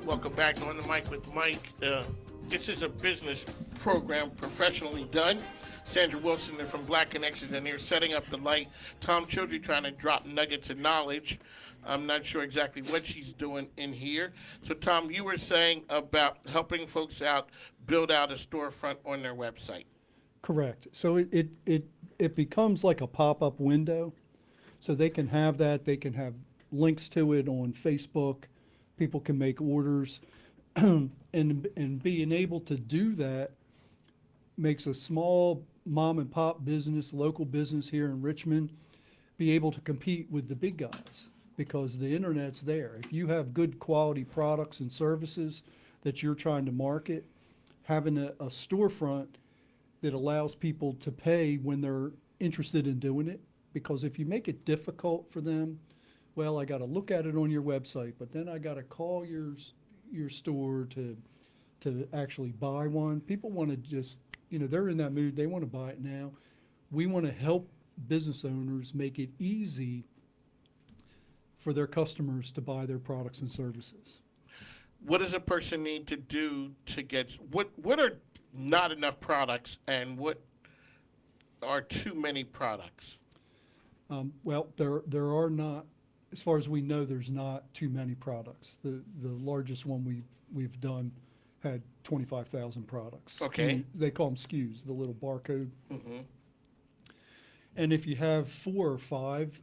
Welcome back on the Mic with Mike. This is a business program professionally done. Sandra Wilson from Black Connections, and they're setting up the light. Tom Childry trying to drop nuggets of knowledge. I'm not sure exactly what she's doing in here. So, Tom, you were saying about helping folks out build out a storefront on their website. Correct. So it becomes like a pop-up window. So they can have that. They can have links to it on Facebook. People can make orders. and being able to do that makes a small mom and pop business, local business here in Richmond, be able to compete with the big guys because the internet's there. If you have good quality products and services that you're trying to market, having a storefront that allows people to pay when they're interested in doing it, because if you make it difficult for them, well, I got to look at it on your website, but then I got to call your store to actually buy one. People want to just, they're in that mood. They want to buy it now. We want to help business owners make it easy for their customers to buy their products and services. What does a person need to do to get, what are not enough products and what are too many products? Well, there are not, as far as we know, there's not too many products. The largest one we've done had 25,000 products. Okay. They call them SKUs, the little barcode. Mm-hmm. And if you have 4 or 5,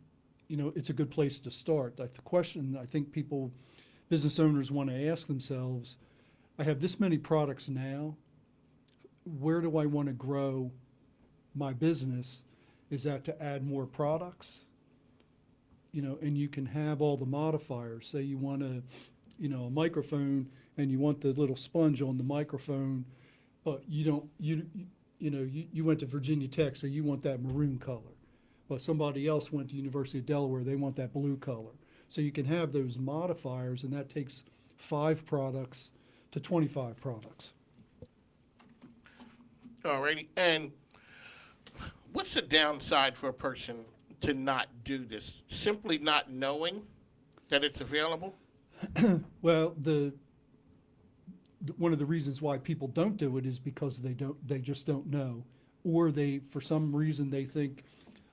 it's a good place to start. The question I think business owners want to ask themselves, I have this many products now, where do I want to grow my business? Is that to add more products? and you can have all the modifiers. Say you want a microphone and you want the little sponge on the microphone, but you went to Virginia Tech, so you want that maroon color. But somebody else went to University of Delaware, they want that blue color. So you can have those modifiers, and that takes 5 products to 25 products. Alrighty, and what's the downside for a person to not do this? Simply not knowing that it's available? Well, one of the reasons why people don't do it is because they just don't know, or for some reason they think,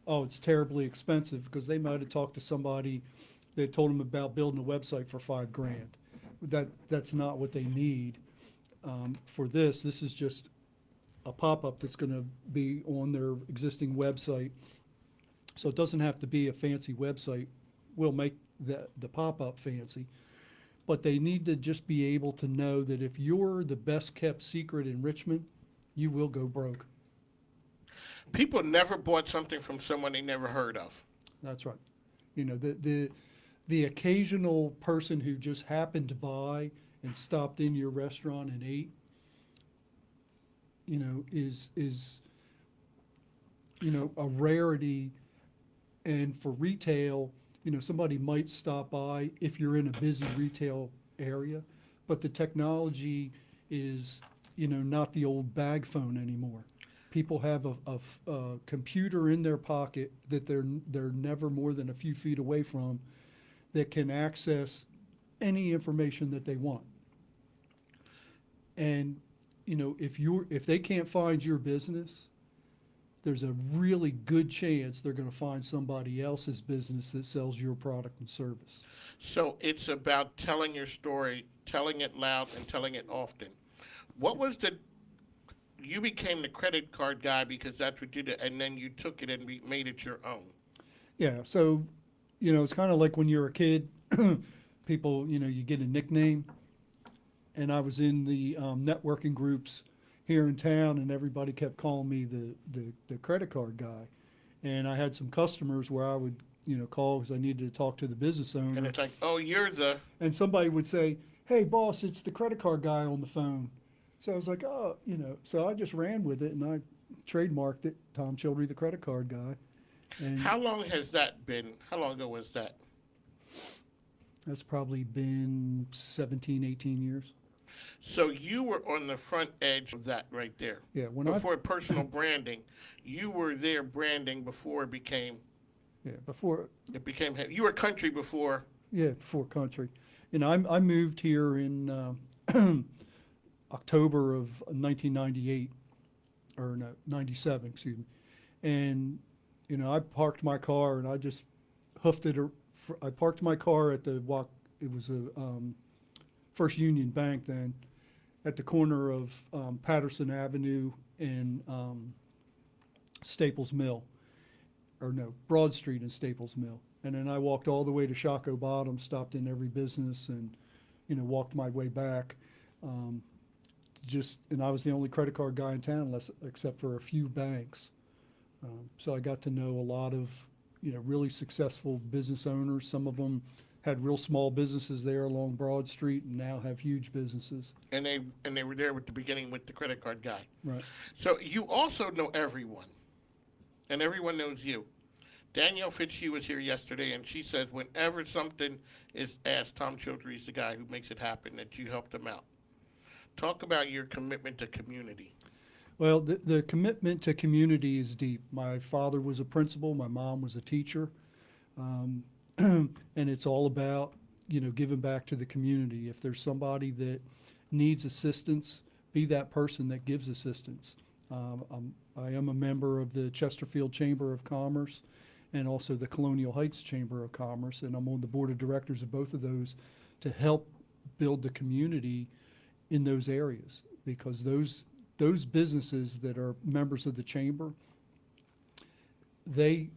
oh, it's terribly expensive, because they might have talked to somebody that told them about building a website for $5,000. That's not what they need for this. This is just a pop-up that's going to be on their existing website. So it doesn't have to be a fancy website. We'll make the pop-up fancy. But they need to just be able to know that if you're the best kept secret in Richmond, you will go broke. People never bought something from someone they never heard of. That's right. The occasional person who just happened to buy and stopped in your restaurant and ate, is a rarity. And for retail, somebody might stop by if you're in a busy retail area, but the technology is, not the old bag phone anymore. People have a computer in their pocket that they're never more than a few feet away from, that can access any information that they want. And if they can't find your business, there's a really good chance they're going to find somebody else's business that sells your product and service. So it's about telling your story, telling it loud, and telling it often. You became the credit card guy because that's what you did, and then you took it and made it your own. Yeah, so, it's kind of like when you're a kid, people, you get a nickname. And I was in the networking groups here in town, and everybody kept calling me the credit card guy. And I had some customers where I would, call because I needed to talk to the business owner. And it's like, oh, you're the... And somebody would say, hey, boss, it's the credit card guy on the phone. So I was like, oh, so I just ran with it, and I trademarked it, Tom Childry, the credit card guy. And How long has that been? How long ago was that? That's probably been 17, 18 years. So you were on the front edge of that right there. Yeah, before personal branding, you were there branding before it became. Yeah, before it became. You were country before. Yeah, before country. I moved here in October of 1998, or no, 97, excuse me. And I parked my car and I just hoofed it. I parked my car at it was a First Union Bank then, at the corner of Patterson Avenue and Staples Mill, or no, Broad Street and Staples Mill. And then I walked all the way to Shockoe Bottom, stopped in every business, and walked my way back. And I was the only credit card guy in town, except for a few banks. So I got to know a lot of really successful business owners. Some of them had real small businesses there along Broad Street and now have huge businesses. And they were there at the beginning with the credit card guy. Right. So you also know everyone, and everyone knows you. Danielle Fitzhugh was here yesterday, and she says whenever something is asked, Tom Childry is the guy who makes it happen, that you helped him out. Talk about your commitment to community. Well, the commitment to community is deep. My father was a principal. My mom was a teacher. And it's all about, giving back to the community. If there's somebody that needs assistance, be that person that gives assistance. I am a member of the Chesterfield Chamber of Commerce and also the Colonial Heights Chamber of Commerce, and I'm on the board of directors of both of those to help build the community in those areas, because those businesses that are members of the chamber, they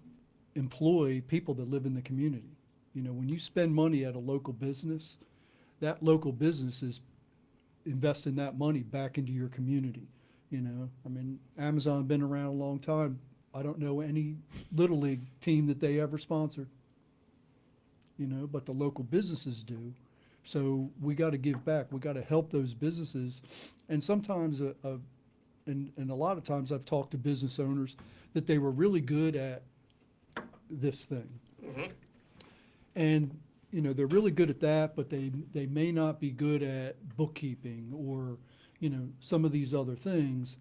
employ people that live in the community. When you spend money at a local business, that local business is investing that money back into your community. Amazon been around a long time. I don't know any Little League team that they ever sponsored. but the local businesses do. So we got to give back. We got to help those businesses. And sometimes, and a lot of times I've talked to business owners that they were really good at this thing. Mm-hmm. And, they're really good at that, but they may not be good at bookkeeping or, some of these other things.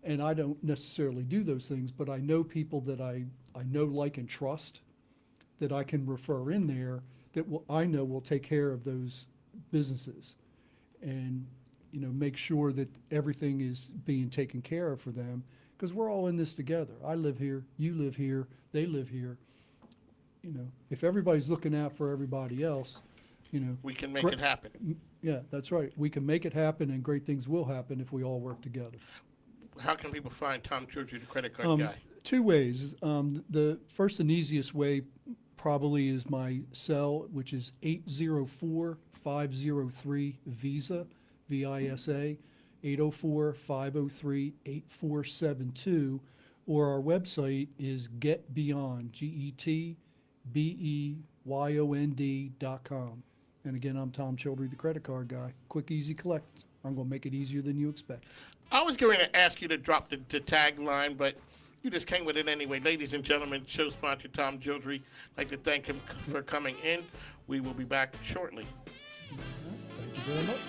And I don't necessarily do those things, but I know people that I know, like, and trust that I can refer in there that I know will take care of those businesses and, make sure that everything is being taken care of for them, because we're all in this together. I live here, you live here, they live here. If everybody's looking out for everybody else, we can make it happen. Yeah, that's right. We can make it happen, and great things will happen if we all work together. How can people find Tom Georgie, the credit card guy? Two ways. The first and easiest way probably is my cell, which is 804-503-VISA, VISA, 804-503-8472, or our website is GetBeyond, GetBeyond.com. And again, I'm Tom Childry, the credit card guy. Quick, easy collect. I'm going to make it easier than you expect. I was going to ask you to drop the tagline, but you just came with it anyway. Ladies and gentlemen, show sponsor Tom Gildry. I'd like to thank him for coming in. We will be back shortly. Thank you very much.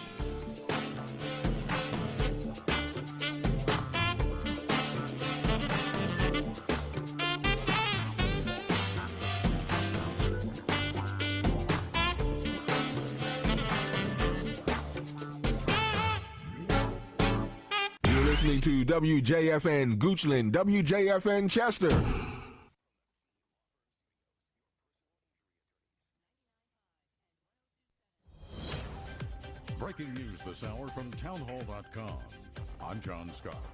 Listening to WJFN Goochland, WJFN Chester. Breaking news this hour from townhall.com. I'm John Scott.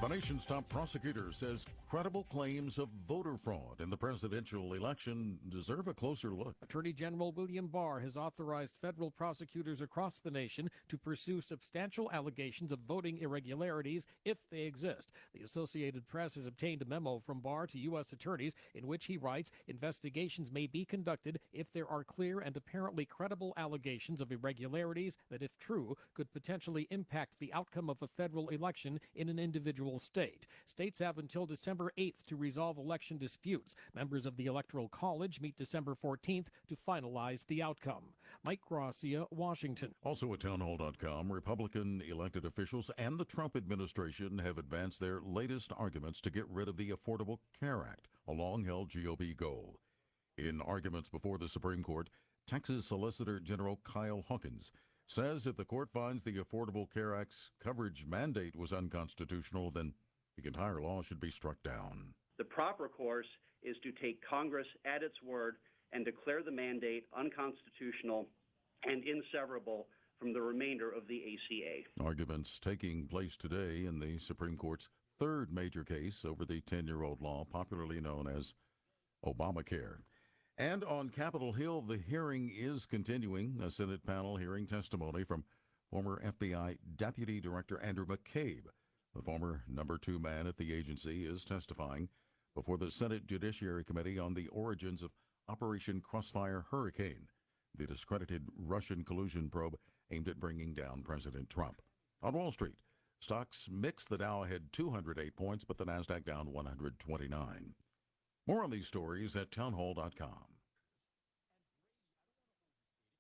The nation's top prosecutor says credible claims of voter fraud in the presidential election deserve a closer look. Attorney General William Barr has authorized federal prosecutors across the nation to pursue substantial allegations of voting irregularities if they exist. The Associated Press has obtained a memo from Barr to U.S. attorneys in which he writes, investigations may be conducted if there are clear and apparently credible allegations of irregularities that, if true, could potentially impact the outcome of a federal election in an individual state. States have until December 8th to resolve election disputes. Members of the Electoral College meet December 14th to finalize the outcome. Mike Gracia, Washington. Also at townhall.com, Republican elected officials and the Trump administration have advanced their latest arguments to get rid of the Affordable Care Act, a long-held GOP goal. In arguments before the Supreme Court, Texas Solicitor General Kyle Hawkins says if the court finds the Affordable Care Act's coverage mandate was unconstitutional, then the entire law should be struck down. The proper course is to take Congress at its word and declare the mandate unconstitutional and inseverable from the remainder of the ACA. Arguments taking place today in the Supreme Court's third major case over the 10-year-old law, popularly known as Obamacare. And on Capitol Hill, the hearing is continuing. A Senate panel hearing testimony from former FBI Deputy Director Andrew McCabe. The former number 2 man at the agency is testifying before the Senate Judiciary Committee on the origins of Operation Crossfire Hurricane, the discredited Russian collusion probe aimed at bringing down President Trump. On Wall Street, stocks mixed. The Dow had 208 points, but the Nasdaq down 129. More on these stories at townhall.com.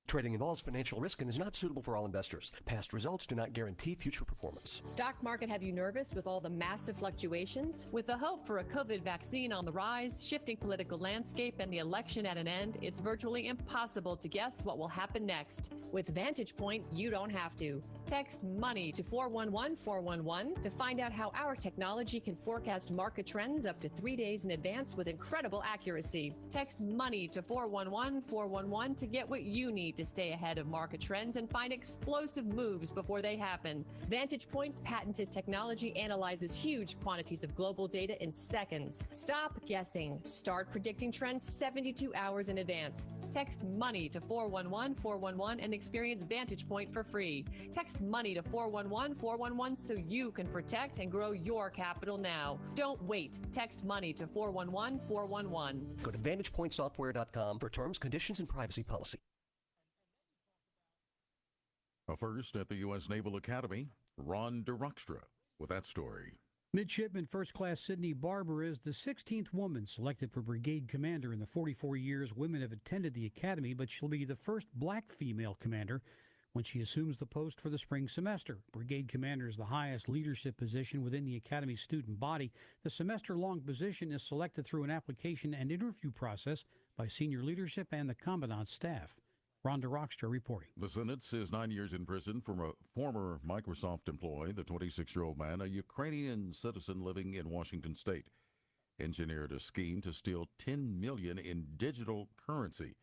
Trading involves financial risk and is not suitable for all investors. Past results do not guarantee future performance. Stock market have you nervous with all the massive fluctuations? With the hope for a COVID vaccine on the rise, shifting political landscape, and the election at an end, it's virtually impossible to guess what will happen next. With Vantage Point, you don't have to. Text MONEY to 411-411 to find out how our technology can forecast market trends up to 3 days in advance with incredible accuracy. Text MONEY to 411-411 to get what you need to stay ahead of market trends and find explosive moves before they happen. Vantage Point's patented technology analyzes huge quantities of global data in seconds. Stop guessing. Start predicting trends 72 hours in advance. Text MONEY to 411-411 and experience Vantage Point for free. Text Text money to 411-411 so you can protect and grow your capital now. Don't wait. Text money to 411-411. Go to VantagePointSoftware.com for terms, conditions, and privacy policy. First at the U.S. Naval Academy, Ron DeRockstra with that story. Midshipman First Class Sydney Barber is the 16th woman selected for brigade commander in the 44 years women have attended the academy, but she'll be the first black female commander when she assumes the post for the spring semester. Brigade commander is the highest leadership position within the academy's student body. The semester-long position is selected through an application and interview process by senior leadership and the commandant's staff. Rhonda Rockstar reporting. The sentence is 9 years in prison for a former Microsoft employee. The 26-year-old man, a Ukrainian citizen living in Washington state, engineered a scheme to steal $10 million in digital currency.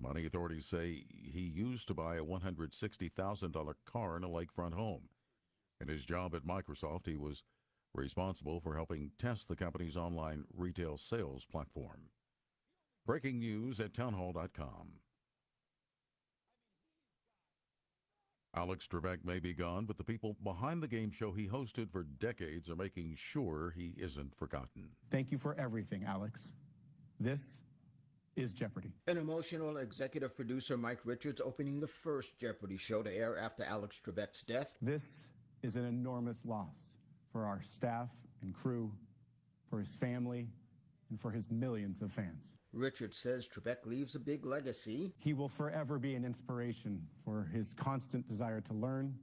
Money authorities say he used to buy a $160,000 car in a lakefront home. In his job at Microsoft, he was responsible for helping test the company's online retail sales platform. Breaking news at townhall.com. Alex Trebek may be gone, but the people behind the game show he hosted for decades are making sure he isn't forgotten. Thank you for everything, Alex. This is Jeopardy! An emotional executive producer, Mike Richards, opening the first Jeopardy! Show to air after Alex Trebek's death. This is an enormous loss for our staff and crew, for his family, and for his millions of fans. Richards says Trebek leaves a big legacy. He will forever be an inspiration for his constant desire to learn,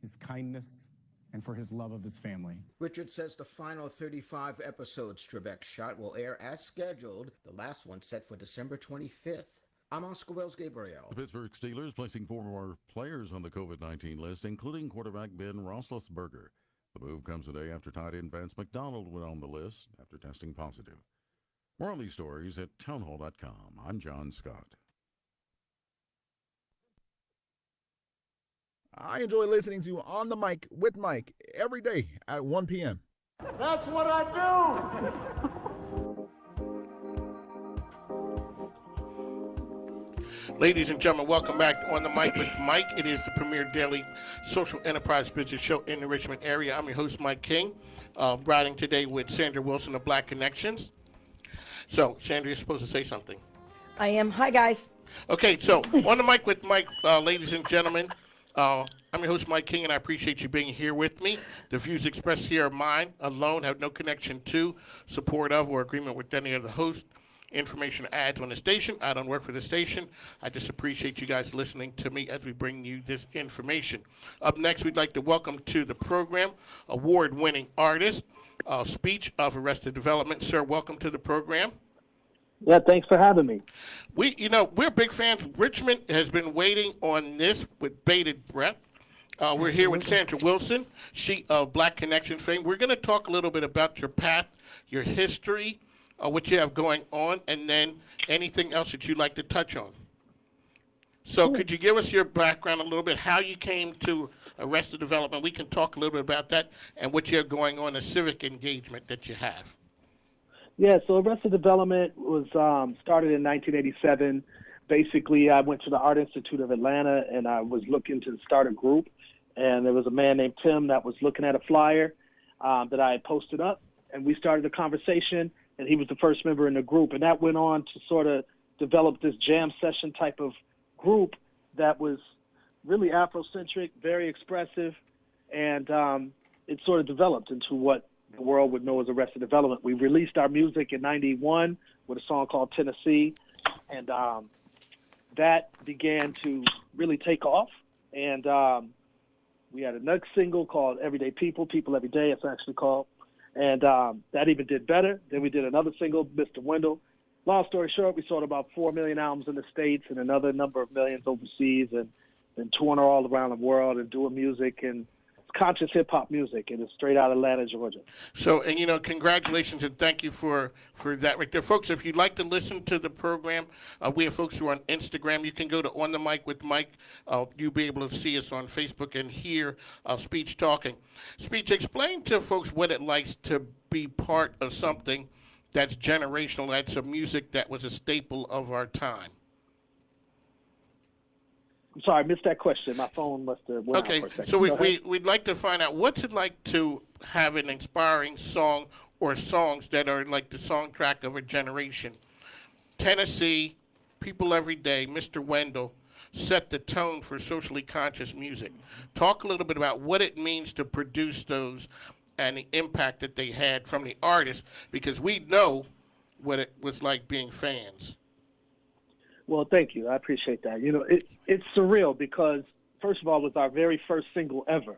his kindness, and for his love of his family. Richards says the final 35 episodes Trebek shot will air as scheduled, the last one set for December 25th. I'm Oscar Wells Gabriel. The Pittsburgh Steelers placing 4 more players on the COVID-19 list, including quarterback Ben Roethlisberger. The move comes a day after tight end Vance McDonald went on the list after testing positive. More on these stories at townhall.com. I'm John Scott. I enjoy listening to On the Mic with Mike every day at 1 p.m. That's what I do! Ladies and gentlemen, welcome back on the Mic with Mike. It is the premier daily social enterprise business show in the Richmond area. I'm your host, Mike King, riding today with Sandra Wilson of Black Connections. So, Sandra, you're supposed to say something. I am. Hi, guys. Okay, so on the Mic with Mike, ladies and gentlemen, I'm your host, Mike King, and I appreciate you being here with me. The views expressed here are mine alone, have no connection to, support of, or agreement with any of the host. Information ads on the station. I don't work for the station. I just appreciate you guys listening to me as we bring you this information. Up next, we'd like to welcome to the program award-winning artist, Speech of Arrested Development. Sir, welcome to the program. Yeah, thanks for having me. We're big fans. Richmond has been waiting on this with bated breath. We're here with Sandra Wilson, she of Black Connection fame. We're going to talk a little bit about your path, your history, what you have going on, and then anything else that you'd like to touch on. So could you give us your background a little bit, how you came to Arrested Development? We can talk a little bit about that and what you have going on, the civic engagement that you have. Yeah, so Arrested Development was started in 1987. Basically, I went to the Art Institute of Atlanta, and I was looking to start a group. And there was a man named Tim that was looking at a flyer that I had posted up, and we started a conversation, and he was the first member in the group. And that went on to sort of develop this jam session type of group that was really Afrocentric, very expressive, and it sort of developed into what the world would know as Arrested Development. We released our music in 91 with a song called Tennessee, and that began to really take off. And we had another single called Everyday People, People Every Day, it's actually called. And that even did better. Then we did another single, Mr. Wendell. Long story short, we sold about 4 million albums in the States and another number of millions overseas, and been touring all around the world and doing music. And it's conscious hip-hop music, and it's straight out of Atlanta, Georgia. So, and congratulations and thank you for that right there. Folks, if you'd like to listen to the program, we have folks who are on Instagram. You can go to On the Mic with Mike. You'll be able to see us on Facebook and hear Speech talking. Speech, explain to folks what it likes to be part of something that's generational, that's a music that was a staple of our time. I'm sorry, I missed that question. My phone must have went out Okay, for a second. so Go ahead. we'd like to find out what's it like to have an inspiring song or songs that are like the soundtrack of a generation. Tennessee, People Every Day, Mr. Wendell set the tone for socially conscious music. Talk a little bit about what it means to produce those and the impact that they had from the artists, because we know what it was like being fans. Well, thank you. I appreciate that. You know, it's surreal because, first of all, it was our very first single ever.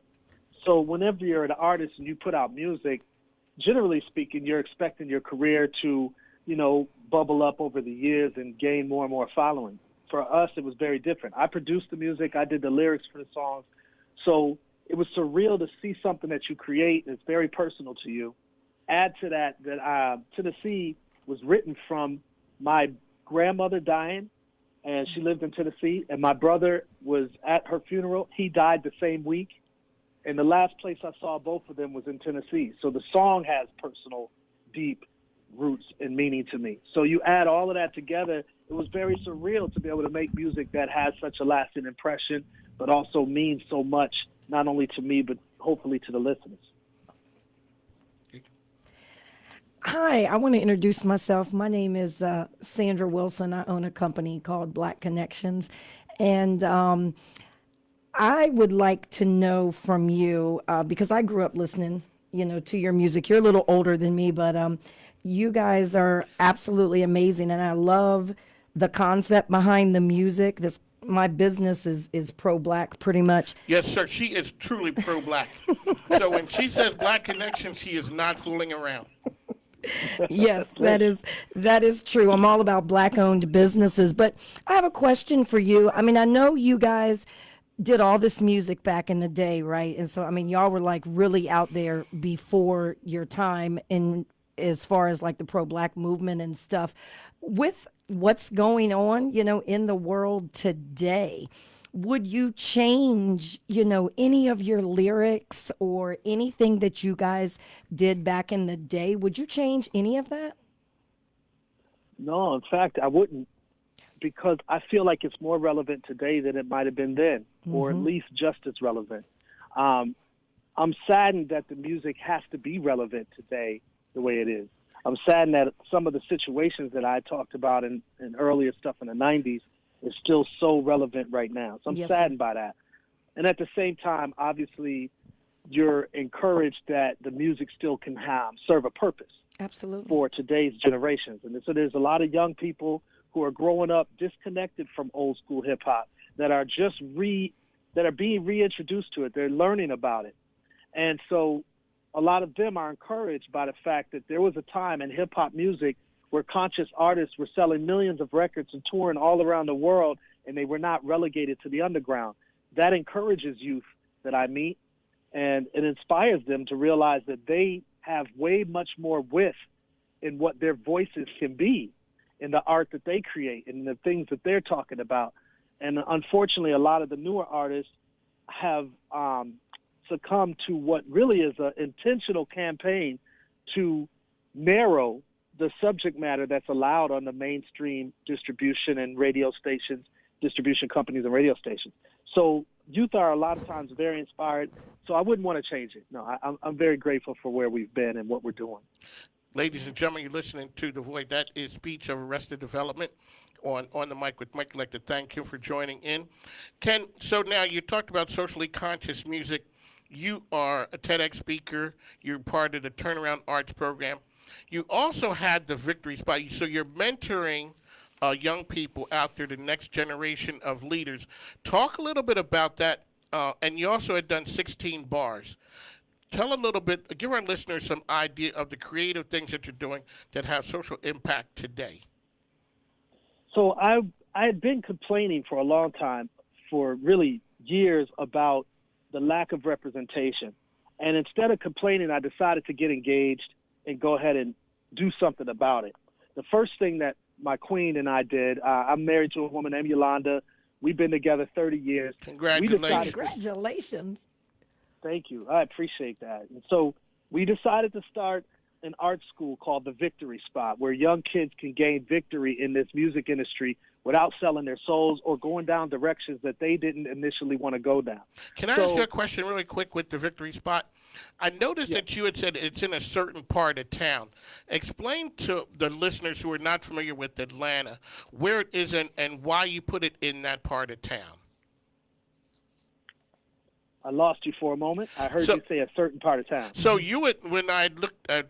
So whenever you're an artist and you put out music, generally speaking, you're expecting your career to, you know, bubble up over the years and gain more and more following. For us, it was very different. I produced the music. I did the lyrics for the songs. So it was surreal to see something that you create that's very personal to you. Add to that Tennessee was written from my grandmother dying, and she lived in Tennessee, and my brother was at her funeral. He died the same week, and the last place I saw both of them was in Tennessee. So the song has personal, deep roots and meaning to me. So you add all of that together, it was very surreal to be able to make music that has such a lasting impression, but also means so much, not only to me, but hopefully to the listeners. Hi, I want to introduce myself. My name is Sandra Wilson. I own a company called Black Connections. And I would like to know from you, because I grew up listening, you know, to your music. You're a little older than me, but you guys are absolutely amazing. And I love the concept behind the music. My business is pro-Black pretty much. Yes, sir. She is truly pro-Black. So when she says Black Connection, she is not fooling around. Yes, that is true. I'm all about Black-owned businesses. But I have a question for you. I mean, I know you guys did all this music back in the day, right? And so, I mean, y'all were like really out there before your time in as far as like the pro-Black movement and stuff. With what's going on, you know, in the world today, would you change, you know, any of your lyrics or anything that you guys did back in the day? Would you change any of that? No, in fact, I wouldn't, because I feel like it's more relevant today than it might have been then, or at least just as relevant. I'm saddened that the music has to be relevant today the way it is. I'm saddened that some of the situations that I talked about in earlier stuff in the 90s is still so relevant right now. So I'm saddened by that. And at the same time, obviously, you're encouraged that the music still can serve a purpose. Absolutely. For today's generations. And so there's a lot of young people who are growing up disconnected from old school hip hop that are just that are being reintroduced to it. They're learning about it. And so a lot of them are encouraged by the fact that there was a time in hip hop music where conscious artists were selling millions of records and touring all around the world, and they were not relegated to the underground. That encourages youth that I meet, and it inspires them to realize that they have way much more width in what their voices can be, in the art that they create, and the things that they're talking about. And unfortunately, a lot of the newer artists have succumbed to what really is an intentional campaign to narrow the subject matter that's allowed on the mainstream distribution and radio stations, distribution companies and radio stations. So youth are a lot of times very inspired. So I wouldn't want to change it. No, I'm very grateful for where we've been and what we're doing. Ladies and gentlemen, you're listening to The Void. That is Speech of Arrested Development on the mic with Mike. I'd like to thank him for joining in. Ken, so now you talked about socially conscious music. You are a TEDx speaker. You're part of the Turnaround Arts program. You also had the Victory Spot. So you're mentoring young people out there, the next generation of leaders. Talk a little bit about that. And you also had done 16 bars. Tell a little bit, give our listeners some idea of the creative things that you're doing that have social impact today. So I had been complaining for a long time, for really years, about the lack of representation. And instead of complaining, I decided to get engaged and go ahead and do something about it. The first thing that my queen and I did, I'm married to a woman named Yolanda. We've been together 30 years. Congratulations. Thank you. I appreciate that. And so we decided to start an art school called the Victory Spot, where young kids can gain victory in this music industry without selling their souls or going down directions that they didn't initially want to go down. Can I ask you a question really quick with the Victory Spot? I noticed that you had said it's in a certain part of town. Explain to the listeners who are not familiar with Atlanta where it is and why you put it in that part of town. I lost you for a moment. I heard you say a certain part of town. So when I looked, I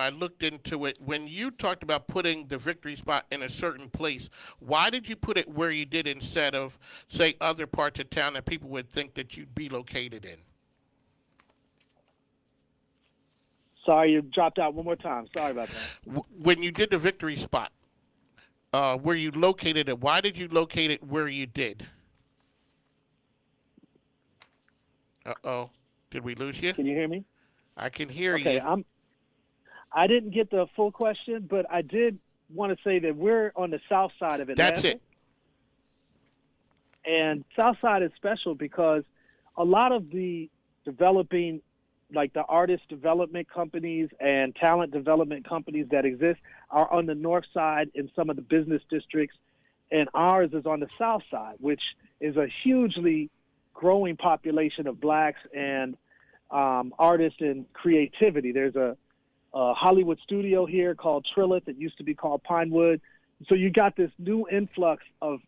looked into it. When you talked about putting the Victory Spot in a certain place, why did you put it where you did instead of, say, other parts of town that people would think that you'd be located in? Sorry, you dropped out one more time. Sorry about that. When you did the Victory Spot, where you located it, why did you locate it where you did? Uh-oh. Did we lose you? Can you hear me? I can hear you. Okay, I didn't get the full question, but I did want to say that we're on the south side of Atlanta. That's it. And south side is special because a lot of the developing, like the artist development companies and talent development companies that exist are on the north side in some of the business districts, and ours is on the south side, which is a hugely growing population of blacks and artists and creativity. There's a Hollywood studio here called Trilith. It used to be called Pinewood. So you got this new influx of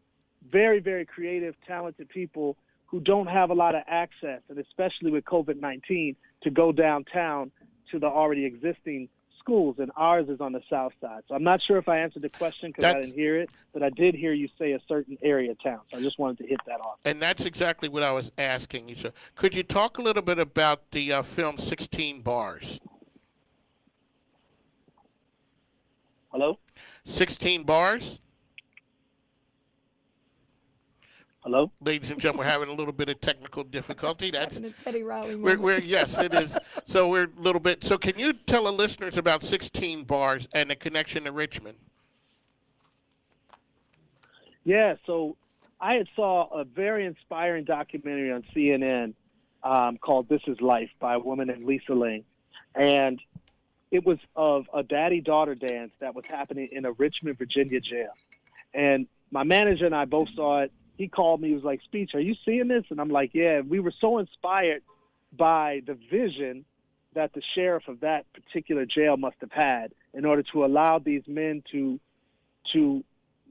very, very creative, talented people who don't have a lot of access, and especially with COVID-19, to go downtown to the already existing schools, and ours is on the south side. So I'm not sure if I answered the question because I didn't hear it, but I did hear you say a certain area of town. So I just wanted to hit that off. And that's exactly what I was asking you. So could you talk a little bit about the film 16 Bars? Hello? 16 Bars? Hello? Ladies and gentlemen, we're having a little bit of technical difficulty. That's Teddy Riley. yes, it is. So we're a little bit. So can you tell the listeners about 16 Bars and the connection to Richmond? Yeah, so I had saw a very inspiring documentary on CNN called This Is Life by a woman named Lisa Ling. And it was of a daddy-daughter dance that was happening in a Richmond, Virginia jail. And my manager and I both saw it. He called me. He was like, Speech, are you seeing this? And I'm like, yeah. We were so inspired by the vision that the sheriff of that particular jail must have had in order to allow these men to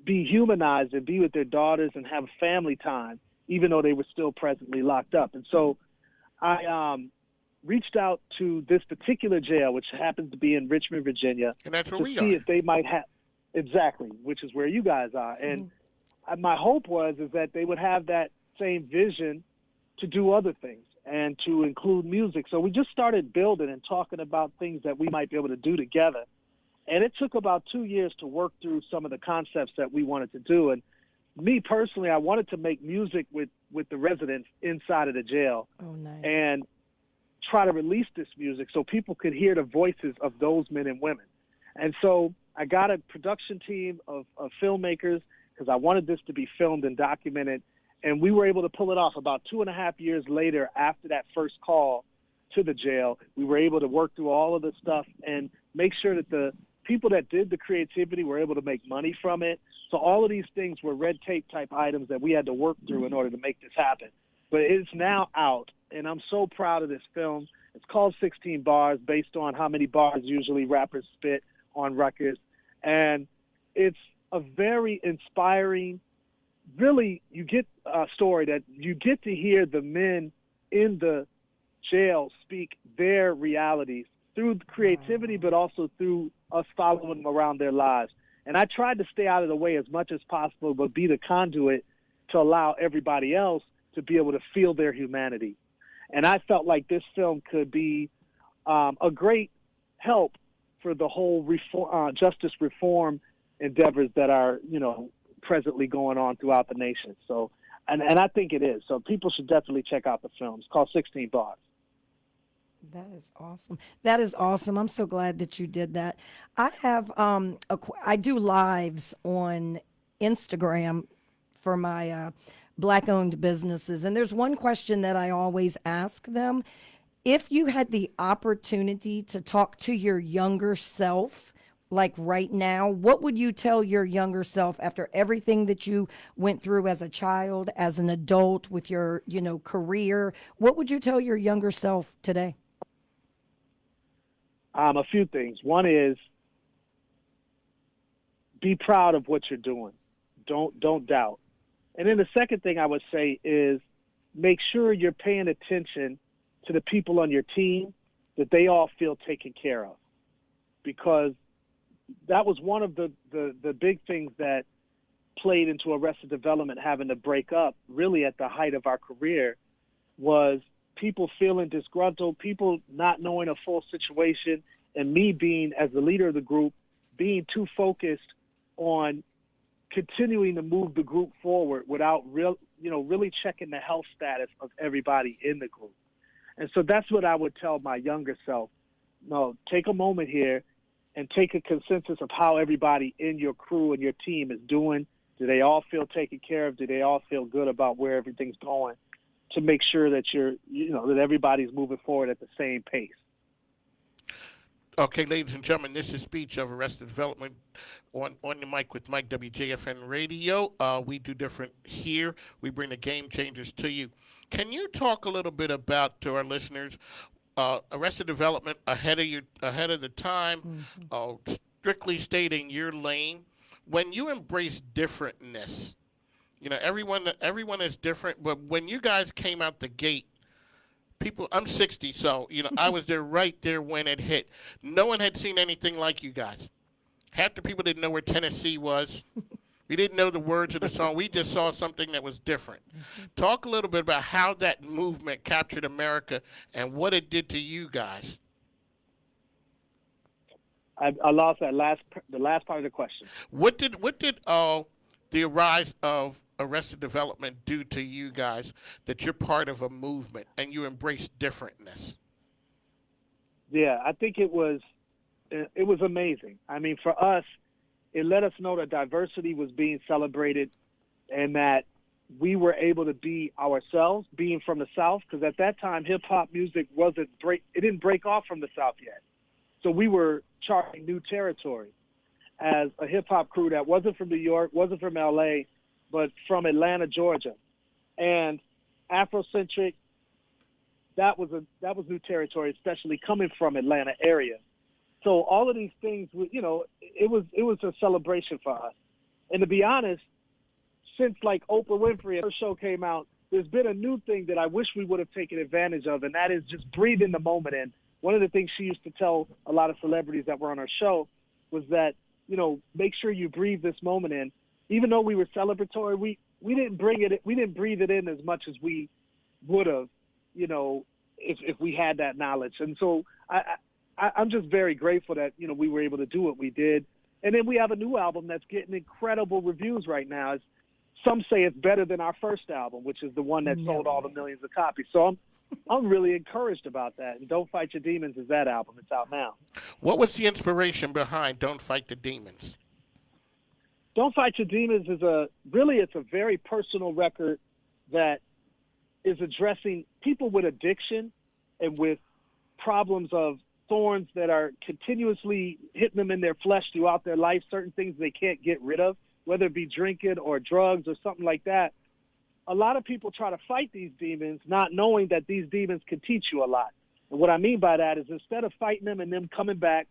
be humanized and be with their daughters and have family time, even though they were still presently locked up. And so I reached out to this particular jail, which happens to be in Richmond, Virginia, and that's where to we see are. if they might have exactly, which is where you guys are. And my hope is that they would have that same vision to do other things and to include music. So we just started building and talking about things that we might be able to do together. And it took about 2 years to work through some of the concepts that we wanted to do. And me personally, I wanted to make music with the residents inside of the jail. Oh, nice. And try to release this music so people could hear the voices of those men and women. And so I got a production team of filmmakers because I wanted this to be filmed and documented. And we were able to pull it off about 2.5 years later after that first call to the jail. We were able to work through all of the stuff and make sure that the people that did the creativity were able to make money from it. So all of these things were red tape type items that we had to work through in order to make this happen. But it's now out, and I'm so proud of this film. It's called 16 Bars, based on how many bars usually rappers spit on records. And it's a very inspiring, really, you get a story that you get to hear the men in the jail speak their realities through creativity, but also through us following them around their lives. And I tried to stay out of the way as much as possible, but be the conduit to allow everybody else to be able to feel their humanity. And I felt like this film could be a great help for the whole justice reform endeavors that are, presently going on throughout the nation. So, and I think it is. So people should definitely check out the film. It's called 16 Bars. That is awesome. That is awesome. I'm so glad that you did that. I have I do lives on Instagram for my Black-owned businesses, and there's one question that I always ask them. If you had the opportunity to talk to your younger self like right now, what would you tell your younger self after everything that you went through as a child, as an adult, with your, career? What would you tell your younger self today? A few things. One is be proud of what you're doing. Don't doubt. And then the second thing I would say is make sure you're paying attention to the people on your team, that they all feel taken care of. Because that was one of the big things that played into Arrested Development having to break up really at the height of our career, was people feeling disgruntled, people not knowing a full situation, and me being, as the leader of the group, being too focused on continuing to move the group forward without really checking the health status of everybody in the group. And so that's what I would tell my younger self. No, take a moment here and take a consensus of how everybody in your crew and your team is doing. Do they all feel taken care of? Do they all feel good about where everything's going? To make sure that that everybody's moving forward at the same pace. Okay, ladies and gentlemen, this is Speech of Arrested Development on the mic with Mike, WJFN Radio. We do different here. We bring the game changers to you. Can you talk a little bit about, to our listeners, Arrested Development ahead of the time, strictly stating your lane? When you embrace differentness, everyone is different, but when you guys came out the gate, I'm 60, so, I was there right there when it hit. No one had seen anything like you guys. Half the people didn't know where Tennessee was. We didn't know the words of the song. We just saw something that was different. Talk a little bit about how that movement captured America and what it did to you guys. I lost the last part of the question. What did the rise of Arrested Development do to you guys, that you're part of a movement and you embrace differentness? Yeah, I think it was amazing. I mean, for us, it let us know that diversity was being celebrated and that we were able to be ourselves, being from the South, because at that time, hip-hop music didn't break off from the South yet. So we were charting new territory as a hip-hop crew that wasn't from New York, wasn't from L.A., but from Atlanta, Georgia. And Afrocentric, that was new territory, especially coming from Atlanta area. So all of these things, it was a celebration for us. And to be honest, since like Oprah Winfrey, her show came out, there's been a new thing that I wish we would have taken advantage of, and that is just breathe in the moment. And one of the things she used to tell a lot of celebrities that were on her show was that, make sure you breathe this moment in. Even though we were celebratory, we didn't breathe it in as much as we would have, if we had that knowledge. And so I'm just very grateful that, we were able to do what we did. And then we have a new album that's getting incredible reviews right now. Some say it's better than our first album, which is the one that sold all the millions of copies. So I'm really encouraged about that. And Don't Fight Your Demons is that album. It's out now. What was the inspiration behind Don't Fight the Demons? Don't Fight Your Demons is it's a very personal record that is addressing people with addiction and with problems of thorns that are continuously hitting them in their flesh throughout their life, certain things they can't get rid of, whether it be drinking or drugs or something like that. A lot of people try to fight these demons, not knowing that these demons can teach you a lot. And what I mean by that is instead of fighting them and them coming back,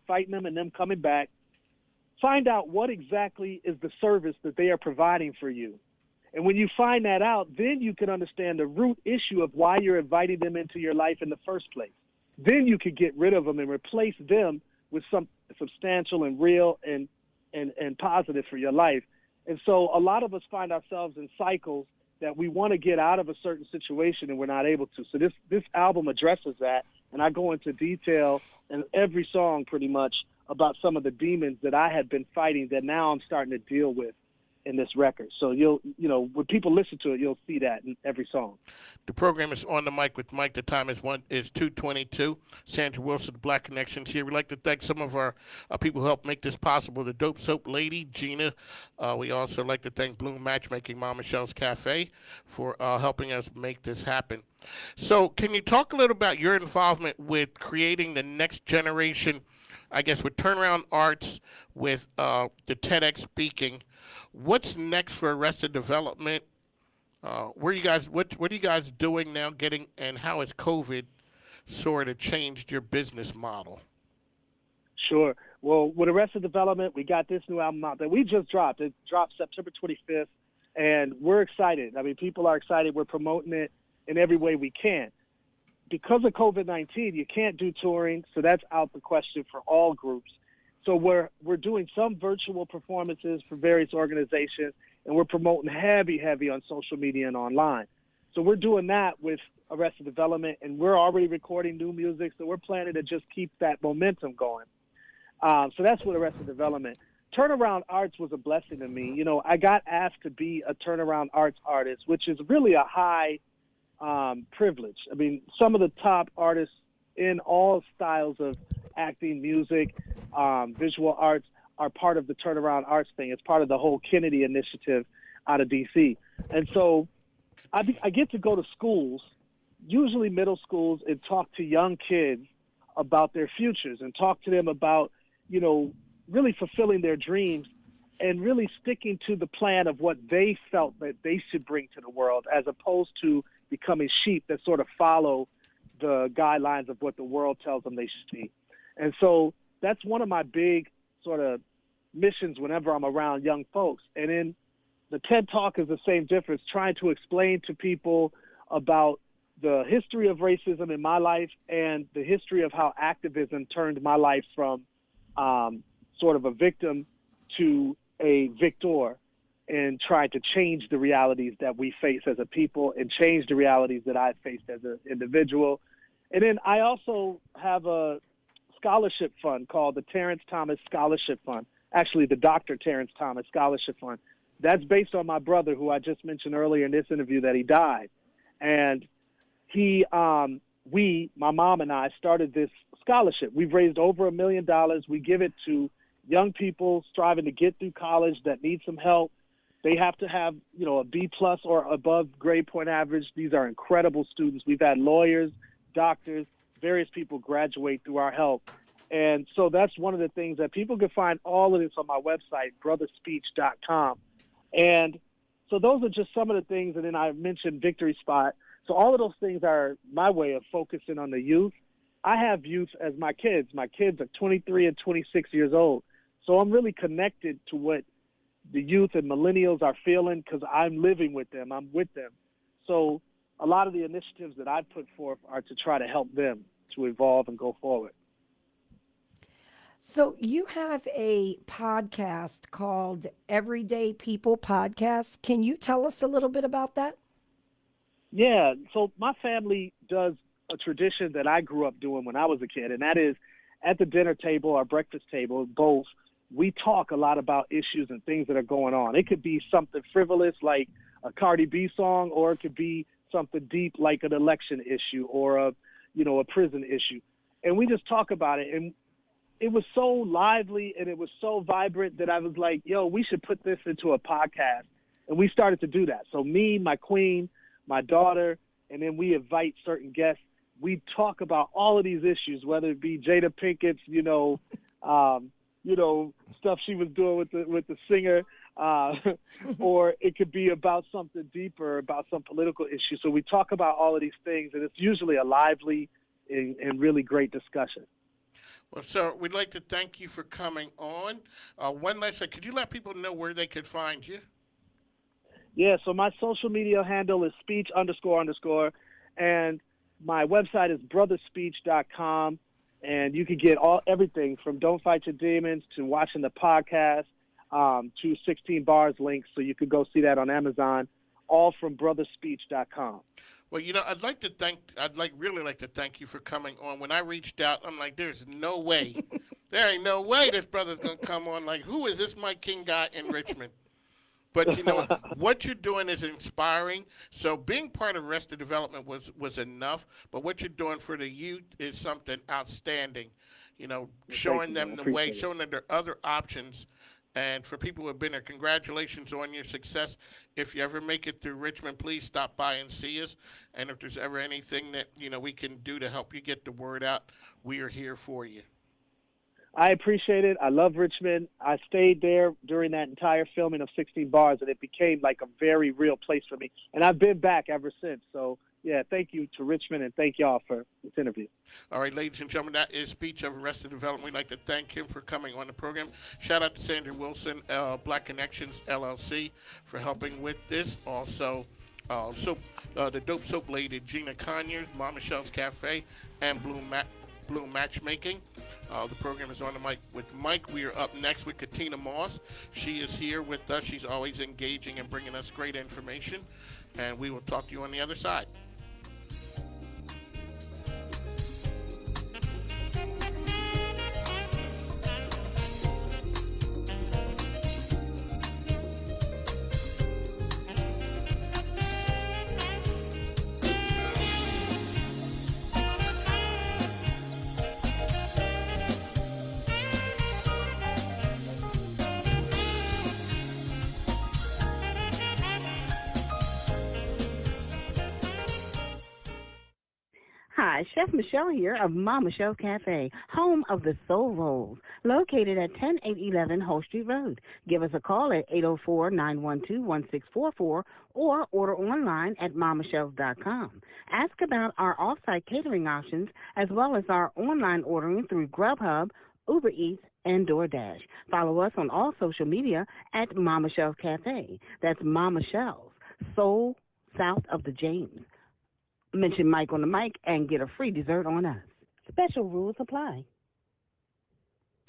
find out what exactly is the service that they are providing for you. And when you find that out, then you can understand the root issue of why you're inviting them into your life in the first place. Then you could get rid of them and replace them with something substantial and real and positive for your life. And so a lot of us find ourselves in cycles that we want to get out of a certain situation and we're not able to. So this album addresses that, and I go into detail in every song pretty much about some of the demons that I had been fighting that now I'm starting to deal with in this record. So when people listen to it, you'll see that in every song. The program is On the Mic with Mike. The time is 2:22. Sandra Wilson, the Black Connections here. We'd like to thank some of our people who helped make this possible. The Dope Soap Lady, Gina. We also like to thank Bloom Matchmaking, Mom Michelle's Cafe, for helping us make this happen. So can you talk a little about your involvement with creating the next generation I guess with Turnaround Arts, with the TEDx speaking, what's next for Arrested Development? Where you guys? What are you guys doing now? And how has COVID sort of changed your business model? Sure. Well, with Arrested Development, we got this new album out that we just dropped. It dropped September 25th, and we're excited. I mean, people are excited. We're promoting it in every way we can. Because of COVID-19, you can't do touring, so that's out the question for all groups. So we're doing some virtual performances for various organizations, and we're promoting heavy on social media and online. So we're doing that with Arrested Development, and we're already recording new music, so we're planning to just keep that momentum going. So that's with Arrested Development. Turnaround Arts was a blessing to me. You know, I got asked to be a Turnaround Arts artist, which is really a high privilege. I mean, some of the top artists in all styles of acting, music, visual arts are part of the Turnaround Arts thing. It's part of the whole Kennedy initiative out of D.C. And so I get to go to schools, usually middle schools, and talk to young kids about their futures and talk to them about, you know, really fulfilling their dreams and really sticking to the plan of what they felt that they should bring to the world, as opposed to becoming sheep that sort of follow the guidelines of what the world tells them they should be. And so that's one of my big sort of missions whenever I'm around young folks. And then the TED Talk is the same difference, trying to explain to people about the history of racism in my life and the history of how activism turned my life from sort of a victim to a victor, and tried to change the realities that we face as a people and change the realities that I faced as an individual. And then I also have a scholarship fund called the Terrence Thomas Scholarship Fund, actually the Dr. Terrence Thomas Scholarship Fund. That's based on my brother, who I just mentioned earlier in this interview that he died. And he, my mom and I started this scholarship. We've raised over $1 million. We give it to young people striving to get through college that need some help. They have to have, you know, a B+ or above grade point average. These are incredible students. We've had lawyers, doctors, various people graduate through our help. And so that's one of the things that people can find all of this on my website, brotherspeech.com. And so those are just some of the things. And then I mentioned Victory Spot. So all of those things are my way of focusing on the youth. I have youth as my kids. My kids are 23 and 26 years old. So I'm really connected to what the youth and millennials are feeling because I'm living with them. I'm with them. So a lot of the initiatives that I put forth are to try to help them to evolve and go forward. So you have a podcast called Everyday People Podcast. Can you tell us a little bit about that? Yeah. So my family does a tradition that I grew up doing when I was a kid, and that is at the dinner table or breakfast table, both, we talk a lot about issues and things that are going on. It could be something frivolous like a Cardi B song, or it could be something deep like an election issue or a prison issue. And we just talk about it. And it was so lively and it was so vibrant that I was like, yo, we should put this into a podcast. And we started to do that. So me, my queen, my daughter, and then we invite certain guests. We talk about all of these issues, whether it be Jada Pinkett's, stuff she was doing with the singer, or it could be about something deeper, about some political issue. So we talk about all of these things, and it's usually a lively and really great discussion. Well, sir, we'd like to thank you for coming on. One last thing, could you let people know where they could find you? Yeah, so my social media handle is speech __, and my website is brotherspeech.com. And you can get everything from Don't Fight Your Demons to watching the podcast to 16 Bars links. So you could go see that on Amazon, all from brotherspeech.com. Well, I'd really like to thank you for coming on. When I reached out, I'm like, there's no way. There ain't no way this brother's going to come on. Like, who is this Mike King guy in Richmond? But what you're doing is inspiring. So being part of Arrested Development was enough. But what you're doing for the youth is something outstanding. Showing them the way, showing them there are other options. And for people who have been there, congratulations on your success. If you ever make it through Richmond, please stop by and see us. And if there's ever anything that we can do to help you get the word out, we are here for you. I appreciate it. I love Richmond. I stayed there during that entire filming of 16 Bars, and it became like a very real place for me. And I've been back ever since. So, yeah, thank you to Richmond, and thank y'all for this interview. All right, ladies and gentlemen, that is Speech of Arrested Development. We'd like to thank him for coming on the program. Shout out to Sandra Wilson, Black Connections, LLC, for helping with this. Also, the Dope Soap Lady, Gina Conyers, Mama Michelle's Cafe, and Bloom Matchmaking. The program is On the Mic with Mike. We are up next with Katina Moss. She is here with us. She's always engaging and bringing us great information. And we will talk to you on the other side. Hi, Chef Michelle here of Mama Michelle's Cafe, home of the Soul Rolls, located at 10811 Whole Street Road. Give us a call at 804-912-1644 or order online at mamamichelle's.com. Ask about our off-site catering options as well as our online ordering through Grubhub, Uber Eats, and DoorDash. Follow us on all social media at Mama Michelle's Cafe. That's Mama Michelle's, Soul south of the James. Mention Mike on the mic and get a free dessert on us. Special rules apply.